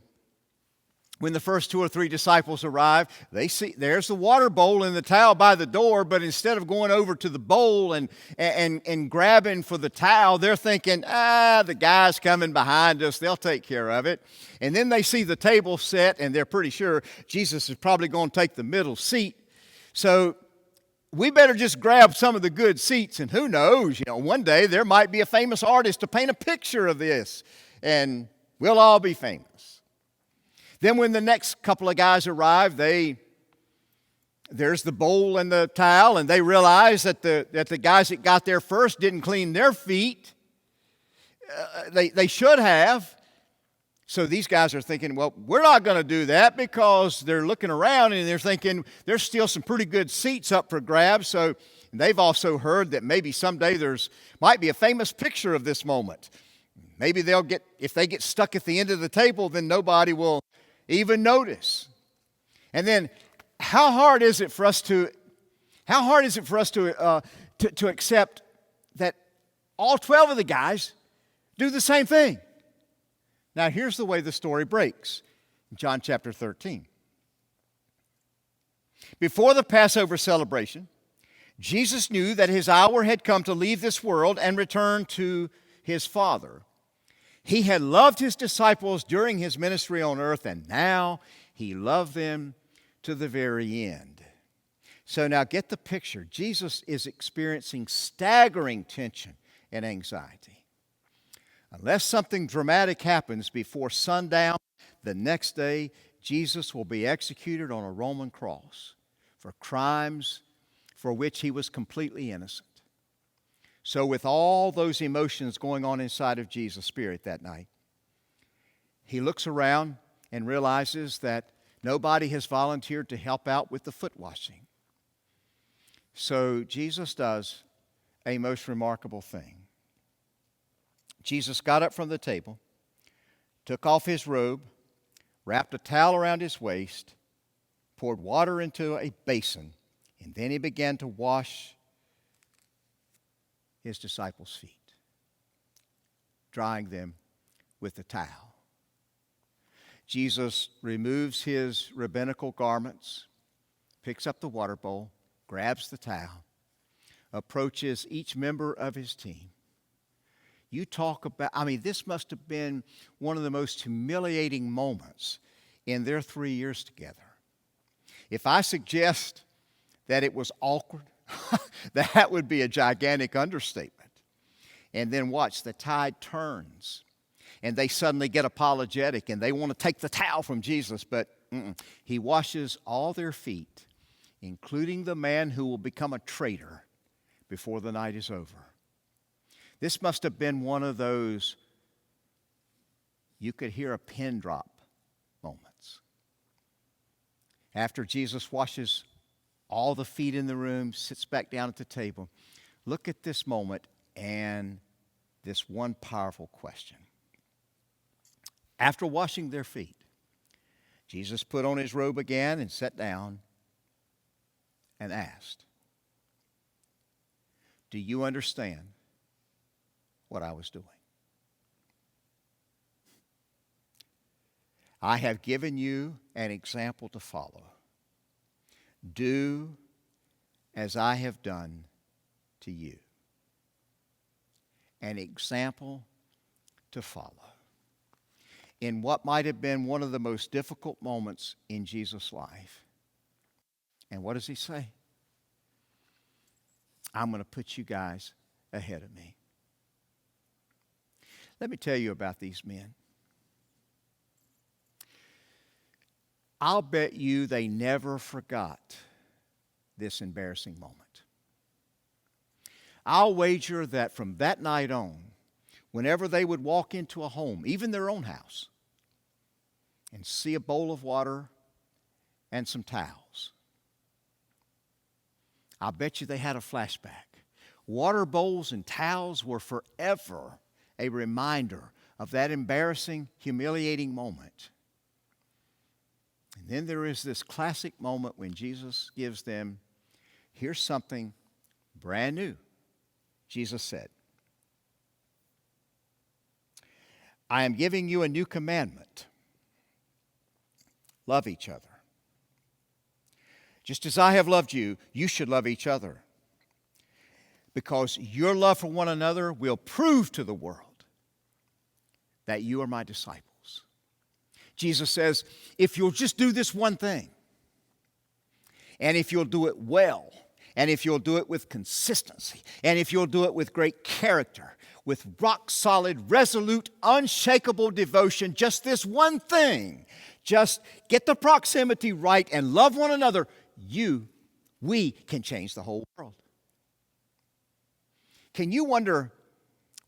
Speaker 9: When the first 2 or 3 disciples arrived, they see there's the water bowl and the towel by the door, but instead of going over to the bowl and grabbing for the towel, they're thinking, the guy's coming behind us, they'll take care of it. And then they see the table set, and they're pretty sure Jesus is probably going to take the middle seat. So we better just grab some of the good seats, and who knows, one day there might be a famous artist to paint a picture of this, and we'll all be famous. Then when the next couple of guys arrive, there's the bowl and the towel, and they realize that the guys that got there first didn't clean their feet. they should have. So these guys are thinking, well, we're not going to do that, because they're looking around and they're thinking there's still some pretty good seats up for grabs. So they've also heard that maybe someday might be a famous picture of this moment. Maybe if they get stuck at the end of the table, then nobody will even notice. And then how hard is it for us to accept that all 12 of the guys do the same thing? Now, here's the way the story breaks. John chapter 13. Before the Passover celebration, Jesus knew that his hour had come to leave this world and return to his Father. He had loved his disciples during his ministry on earth, and now he loved them to the very end. So now get the picture. Jesus is experiencing staggering tension and anxiety. Unless something dramatic happens before sundown the next day, Jesus will be executed on a Roman cross for crimes for which he was completely innocent. So with all those emotions going on inside of Jesus' spirit that night, he looks around and realizes that nobody has volunteered to help out with the foot washing. So Jesus does a most remarkable thing. Jesus got up from the table, took off his robe, wrapped a towel around his waist, poured water into a basin, and then he began to wash his disciples' feet, drying them with the towel. Jesus removes his rabbinical garments, picks up the water bowl, grabs the towel, approaches each member of his team. You talk about, this must have been one of the most humiliating moments in their 3 years together. If I suggest that it was awkward, that would be a gigantic understatement. And then watch, the tide turns, and they suddenly get apologetic, and they want to take the towel from Jesus, but he washes all their feet, including the man who will become a traitor before the night is over. This must have been one of those you could hear a pin drop moments. After Jesus washes all the feet in the room, sits back down at the table, look at this moment and this one powerful question. After washing their feet, Jesus put on his robe again and sat down and asked, "Do you understand what I was doing? I have given you an example to follow. Do as I have done to you." An example to follow. In what might have been one of the most difficult moments in Jesus' life. And what does he say? I'm going to put you guys ahead of me. Let me tell you about these men. I'll bet you they never forgot this embarrassing moment. I'll wager that from that night on, whenever they would walk into a home, even their own house, and see a bowl of water and some towels, I'll bet you they had a flashback. Water bowls and towels were forever a reminder of that embarrassing, humiliating moment. And then there is this classic moment when Jesus gives them, here's something brand new. Jesus said, I am giving you a new commandment. Love each other. Just as I have loved you, you should love each other. Because your love for one another will prove to the world that you are my disciples. Jesus says, if you'll just do this one thing, and if you'll do it well, and if you'll do it with consistency, and if you'll do it with great character, with rock-solid, resolute, unshakable devotion, just this one thing, just get the proximity right and love one another, we can change the whole world. Can you wonder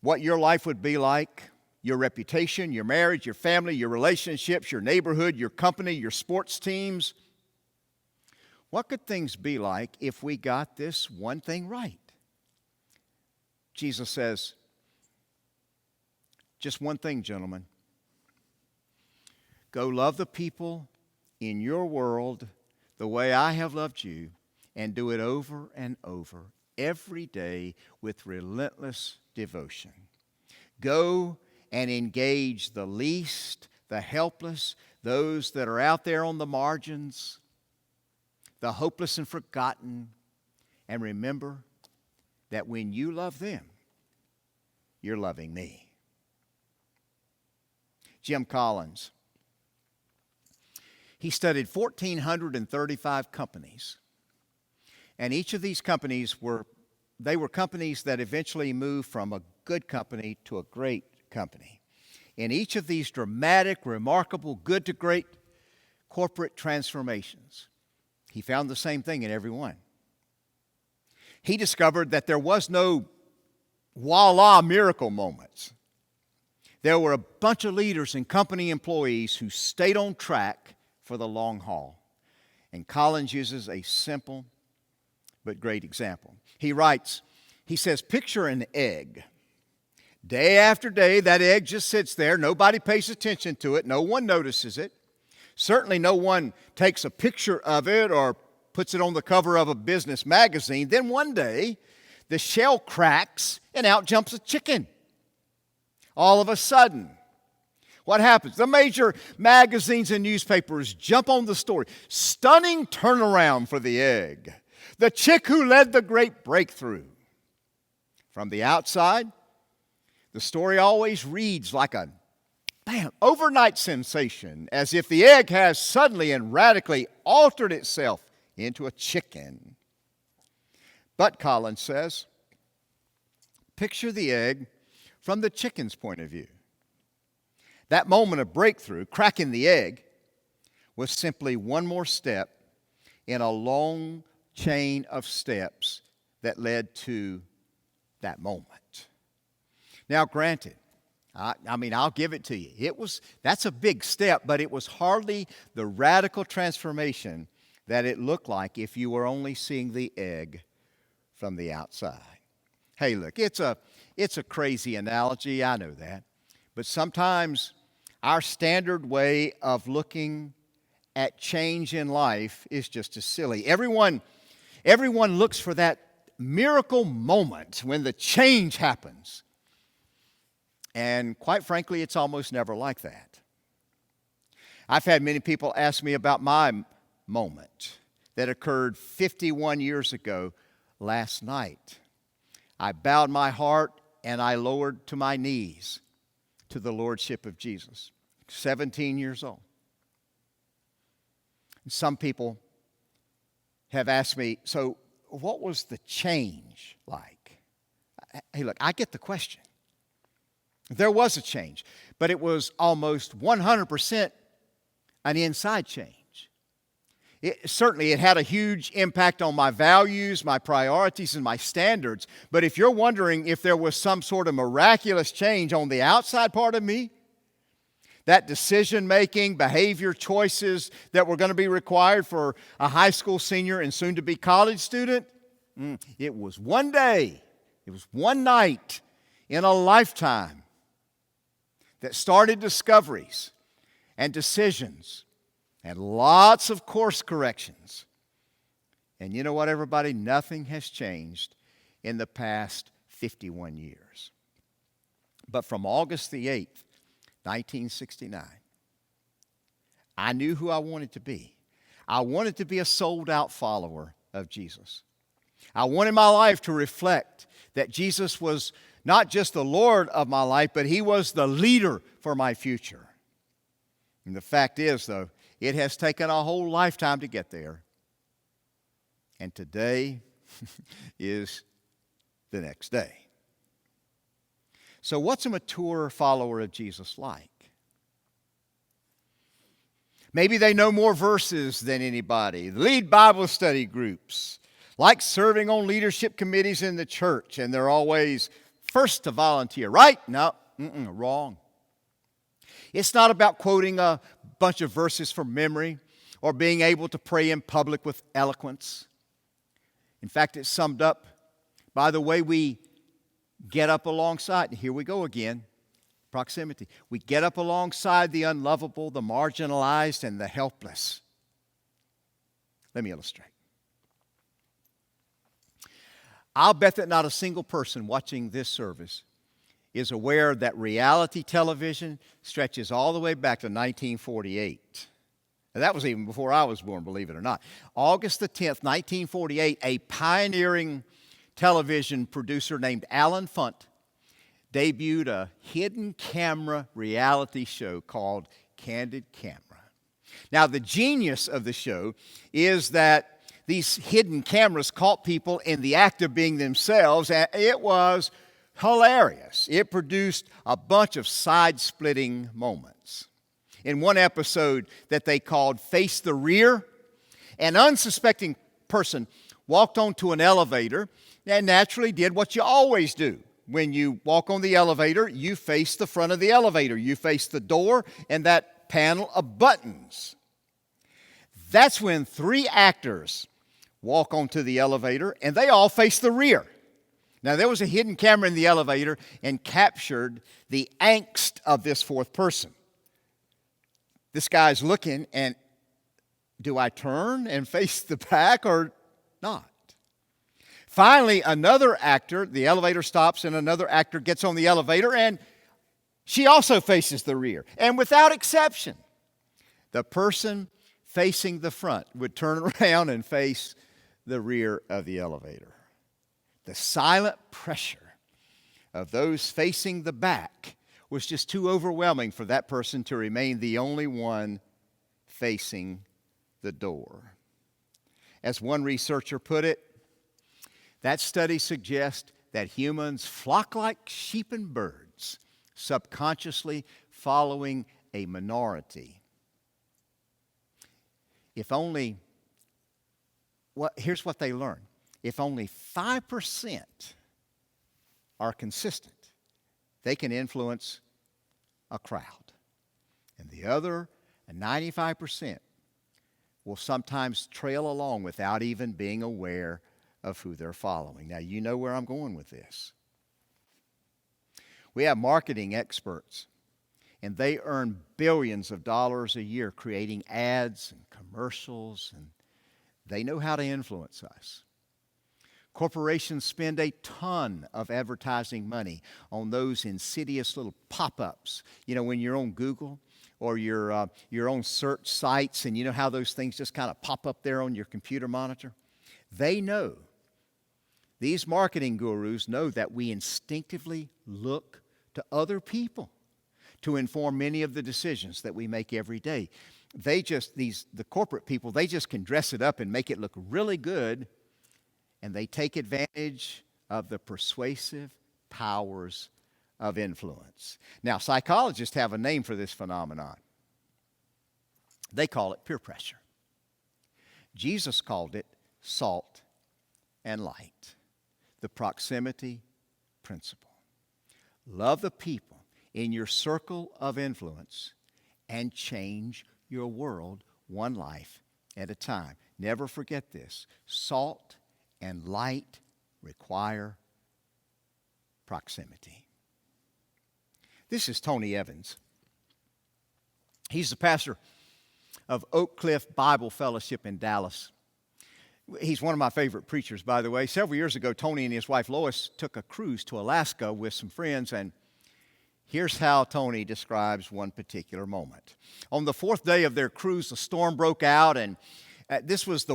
Speaker 9: what your life would be like, your reputation, your marriage, your family, your relationships, your neighborhood, your company, your sports teams. What could things be like if we got this one thing right? Jesus says, just one thing, gentlemen. Go love the people in your world the way I have loved you, and do it over and over every day with relentless devotion. Go and engage the least, the helpless, those that are out there on the margins, the hopeless and forgotten, and remember that when you love them, you're loving me. Jim Collins, he studied 1,435 companies. And each of these companies were companies that eventually moved from a good company to a great company. In each of these dramatic, remarkable, good to great corporate transformations, he found the same thing in every one. He discovered that there was no voila miracle moments. There were a bunch of leaders and company employees who stayed on track for the long haul. And Collins uses a simple but great example. He writes, he says, picture an egg. Day after day, that egg just sits there. Nobody pays attention to it. No one notices it. Certainly no one takes a picture of it or puts it on the cover of a business magazine. Then one day, the shell cracks and out jumps a chicken. All of a sudden, what happens? The major magazines and newspapers jump on the story. Stunning turnaround for the egg. The chick who led the great breakthrough. From the outside, the story always reads like a overnight sensation, as if the egg has suddenly and radically altered itself into a chicken. But, Collins says, picture the egg from the chicken's point of view. That moment of breakthrough, cracking the egg, was simply one more step in a long chain of steps that led to that moment. Now, granted, I'll give it to you. That's a big step, but it was hardly the radical transformation that it looked like if you were only seeing the egg from the outside. Hey, look, it's a crazy analogy, I know that. But sometimes our standard way of looking at change in life is just as silly. Everyone looks for that miracle moment when the change happens. And quite frankly, it's almost never like that. I've had many people ask me about my moment that occurred 51 years ago last night. I bowed my heart and I lowered to my knees to the Lordship of Jesus. 17 years old. Some people have asked me, so what was the change like? Hey, look, I get the question. There was a change, but it was almost 100% an inside change. Certainly, it had a huge impact on my values, my priorities, and my standards. But if you're wondering if there was some sort of miraculous change on the outside part of me, that decision-making, behavior choices that were going to be required for a high school senior and soon-to-be college student, it was one day, it was one night in a lifetime that started discoveries and decisions and lots of course corrections. And you know what, everybody? Nothing has changed in the past 51 years. But from August the 8th, 1969, I knew who I wanted to be. I wanted to be a sold-out follower of Jesus. I wanted my life to reflect that Jesus was not just the Lord of my life, but He was the leader for my future. And the fact is, though, it has taken a whole lifetime to get there. And today is the next day. So what's a mature follower of Jesus like? Maybe they know more verses than anybody, lead Bible study groups, like serving on leadership committees in the church, and they're always first to volunteer, right? No, wrong. It's not about quoting a bunch of verses from memory or being able to pray in public with eloquence. In fact, it's summed up by the way we get up alongside, and here we go again, proximity. We get up alongside the unlovable, the marginalized, and the helpless. Let me illustrate. I'll bet that not a single person watching this service is aware that reality television stretches all the way back to 1948. And that was even before I was born, believe it or not. August the 10th, 1948, a pioneering television producer named Alan Funt debuted a hidden camera reality show called Candid Camera. Now, the genius of the show is that these hidden cameras caught people in the act of being themselves, and it was hilarious. It produced a bunch of side-splitting moments. In one episode that they called Face the Rear, an unsuspecting person walked onto an elevator and naturally did what you always do. When you walk on the elevator, you face the front of the elevator. You face the door and that panel of buttons. That's when 3 actors walk onto the elevator and they all face the rear. Now, there was a hidden camera in the elevator and captured the angst of this 4th person. This guy's looking, and do I turn and face the back or not? Finally, another actor, the elevator stops, and another actor gets on the elevator, and she also faces the rear. And without exception, the person facing the front would turn around and face the rear of the elevator. The silent pressure of those facing the back was just too overwhelming for that person to remain the only one facing the door. As one researcher put it, that study suggests that humans flock like sheep and birds, subconsciously following a minority. Here's what they learned. If only 5% are consistent, they can influence a crowd. And the other 95% will sometimes trail along without even being aware of who they're following. Now, you know where I'm going with this. We have marketing experts, and they earn billions of dollars a year creating ads and commercials, and they know how to influence us. Corporations spend a ton of advertising money on those insidious little pop-ups. You know, when you're on Google or your own search sites, and you know how those things just kind of pop up there on your computer monitor? They know, these marketing gurus know that we instinctively look to other people to inform many of the decisions that we make every day. The corporate people, they just can dress it up and make it look really good, and they take advantage of the persuasive powers of influence. Now, psychologists have a name for this phenomenon. They call it peer pressure. Jesus called it salt and light, the proximity principle. Love the people in your circle of influence and change your world one life at a time. Never forget this. Salt and light require proximity. This is Tony Evans. He's the pastor of Oak Cliff Bible Fellowship in Dallas. He's one of my favorite preachers, by the way. Several years ago, Tony and his wife Lois took a cruise to Alaska with some friends, and here's how Tony describes one particular moment. On the 4th day of their cruise, the storm broke out, and this was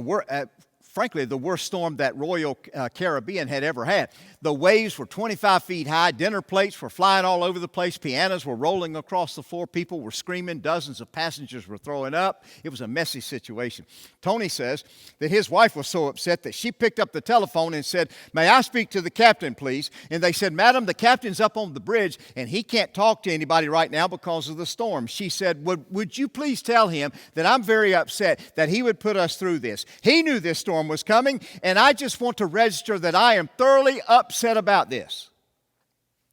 Speaker 9: frankly, the worst storm that Royal Caribbean had ever had. The waves were 25 feet high. Dinner plates were flying all over the place. Pianos were rolling across the floor. People were screaming. Dozens of passengers were throwing up. It was a messy situation. Tony says that his wife was so upset that she picked up the telephone and said, "May I speak to the captain, please?" And they said, "Madam, the captain's up on the bridge, and he can't talk to anybody right now because of the storm." She said, would you please tell him that I'm very upset that he would put us through this. He knew this storm was coming, and I just want to register that I am thoroughly upset about this.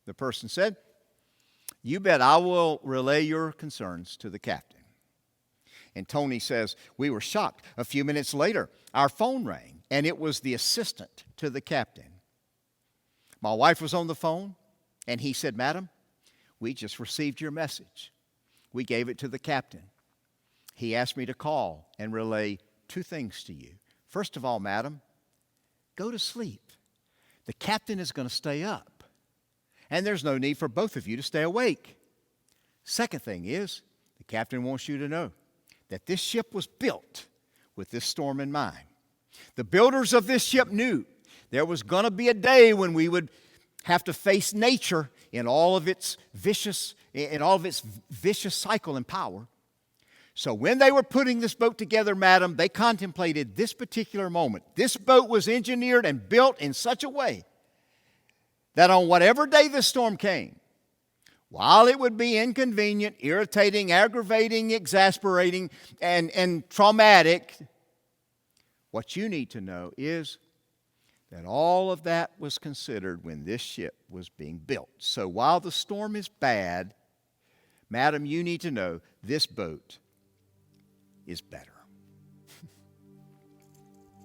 Speaker 9: The person said, "You bet I will relay your concerns to the captain." And Tony says, "We were shocked. A few minutes later, our phone rang, and it was the assistant to the captain. My wife was on the phone, and he said, 'Madam, we just received your message. We gave it to the captain. He asked me to call and relay 2 things to you. First of all, madam, go to sleep. The captain is going to stay up, and there's no need for both of you to stay awake. Second thing is, the captain wants you to know that this ship was built with this storm in mind. The builders of this ship knew there was going to be a day when we would have to face nature in all of its vicious cycle and power. So when they were putting this boat together, madam, they contemplated this particular moment. This boat was engineered and built in such a way that on whatever day the storm came, while it would be inconvenient, irritating, aggravating, exasperating, and traumatic, what you need to know is that all of that was considered when this ship was being built. So while the storm is bad, madam, you need to know this boat is better.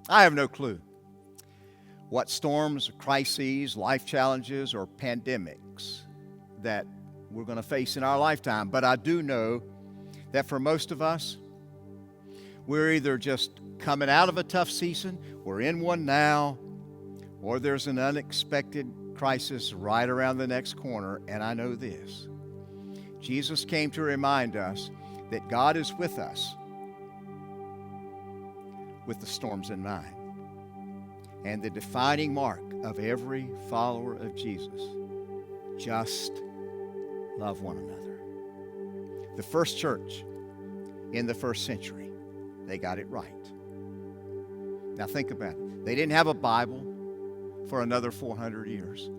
Speaker 9: I have no clue what storms, crises, life challenges, or pandemics that we're going to face in our lifetime, but I do know that for most of us, we're either just coming out of a tough season, we're in one now, or there's an unexpected crisis right around the next corner. And I know this: Jesus came to remind us that God is with us with the storms in mind. And the defining mark of every follower of Jesus: just love one another. The first church in the first century, they got it right. Now think about it. They didn't have a Bible for another 400 years.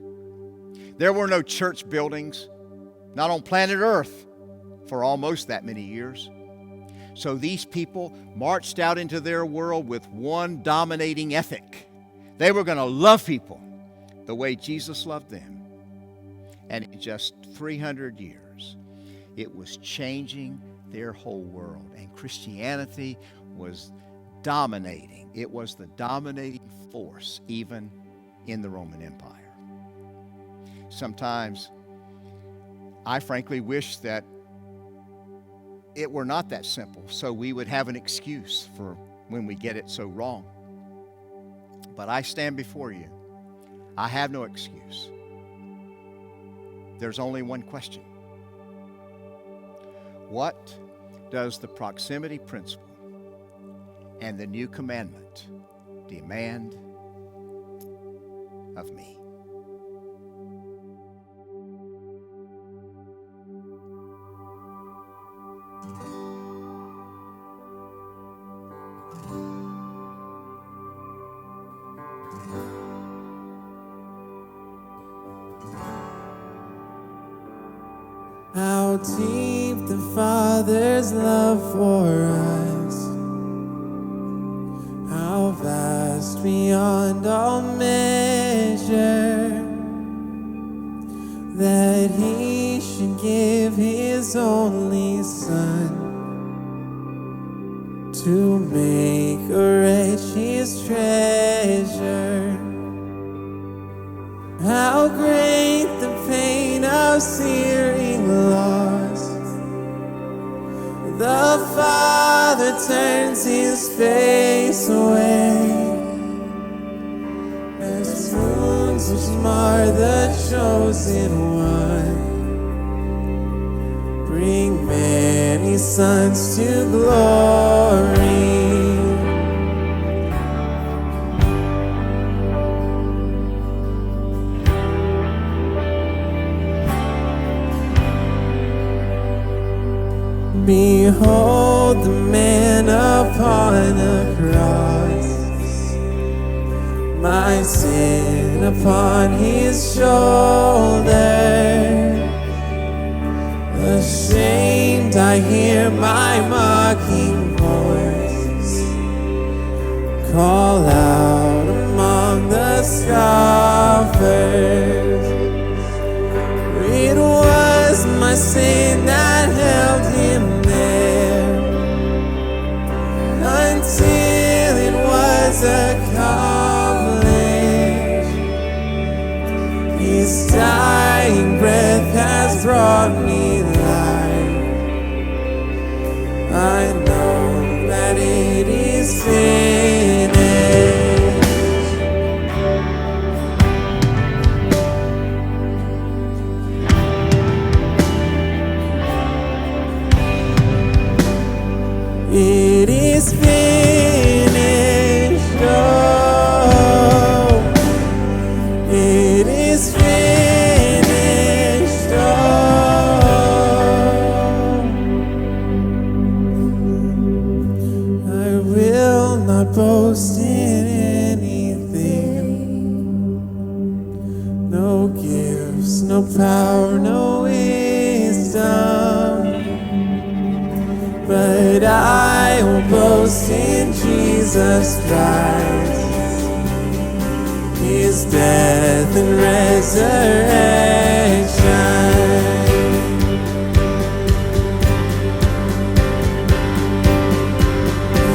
Speaker 9: There were no church buildings, not on planet Earth, for almost that many years. So these people marched out into their world with one dominating ethic. They were going to love people the way Jesus loved them. And in just 300 years, it was changing their whole world. And Christianity was dominating. It was the dominating force even in the Roman Empire. Sometimes I frankly wish that it were not that simple, so we would have an excuse for when we get it so wrong. But I stand before you. I have no excuse. There's only one question. What does the proximity principle and the new commandment demand of me?
Speaker 5: How deep the Father's love for us, how vast beyond all measure, that He should give His only Son to make a wretch His treasure. How great the pain of searing loss, the Father turns His face away, as wounds which mar the chosen one bring many sons to glory. Behold the man upon the cross, my sin upon His shoulder. Ashamed I hear my mocking voice call out among the scoffers. His dying breath has brought me life. I know that it is finished. It is finished. Oh, it is finished. Oh, I will not boast in anything. No gifts, no power, no wisdom. But I will boast in Jesus Christ, His death and resurrection.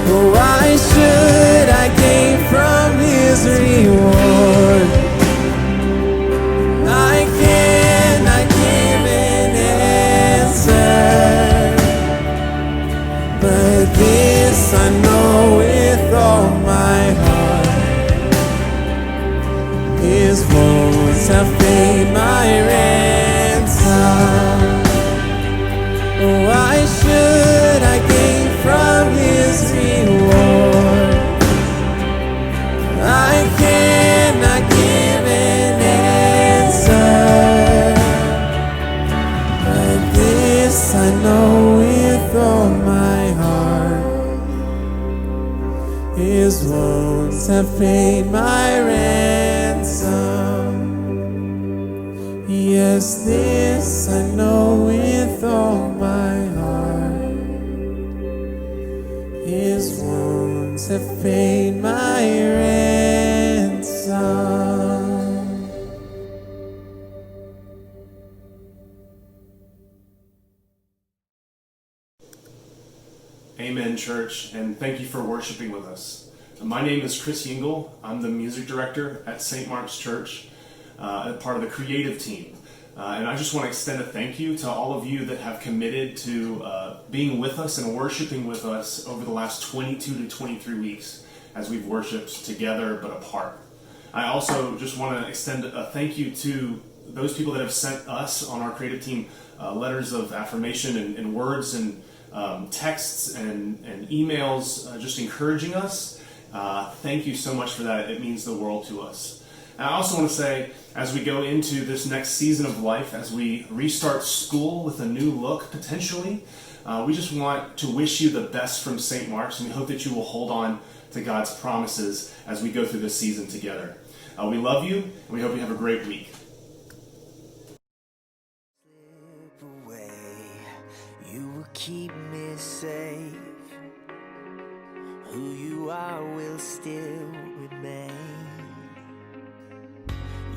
Speaker 5: Oh, why should I gain from His reward? I cannot give an answer. But this I know with all my heart, His wounds have paid my ransom. Why should I gain from His reward? I cannot give an answer. But this I know with all my heart, His wounds have paid my ransom. Yes, this I know with all my heart, His wounds have paid my ransom.
Speaker 10: Amen, church, and thank you for worshiping with us. My name is Chris Yingle. I'm the music director at St. Mark's Church, part of the creative team. And I just want to extend a thank you to all of you that have committed to being with us and worshiping with us over the last 22 to 23 weeks as we've worshiped together but apart. I also just want to extend a thank you to those people that have sent us on our creative team letters of affirmation and words and texts and emails just encouraging us. Thank you so much for that. It means the world to us. And I also want to say, as we go into this next season of life, as we restart school with a new look, potentially, we just want to wish you the best from St. Mark's, and we hope that you will hold on to God's promises as we go through this season together. We love you, and we hope you have a great week.
Speaker 11: You will keep me safe. Who you are will still remain.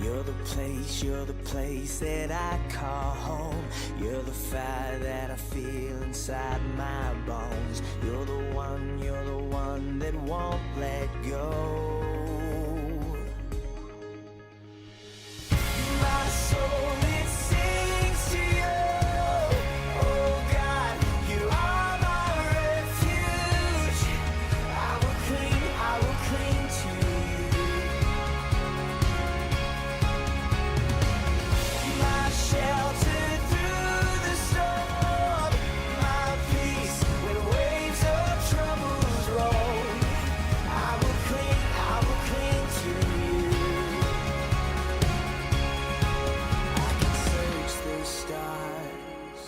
Speaker 11: You're the place that I call home. You're the fire that I feel inside my bones. You're the one that won't let go. My soul, it sings to you. Oh God, you are my refuge. I will cling to you. My shelter through the storm, my peace when waves of troubles roll. I will cling to you. I can search the stars,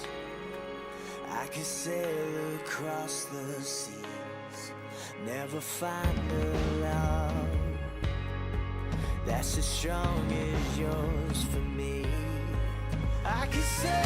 Speaker 11: I can sail across the seas, never find a love that's as strong as yours for me. I can say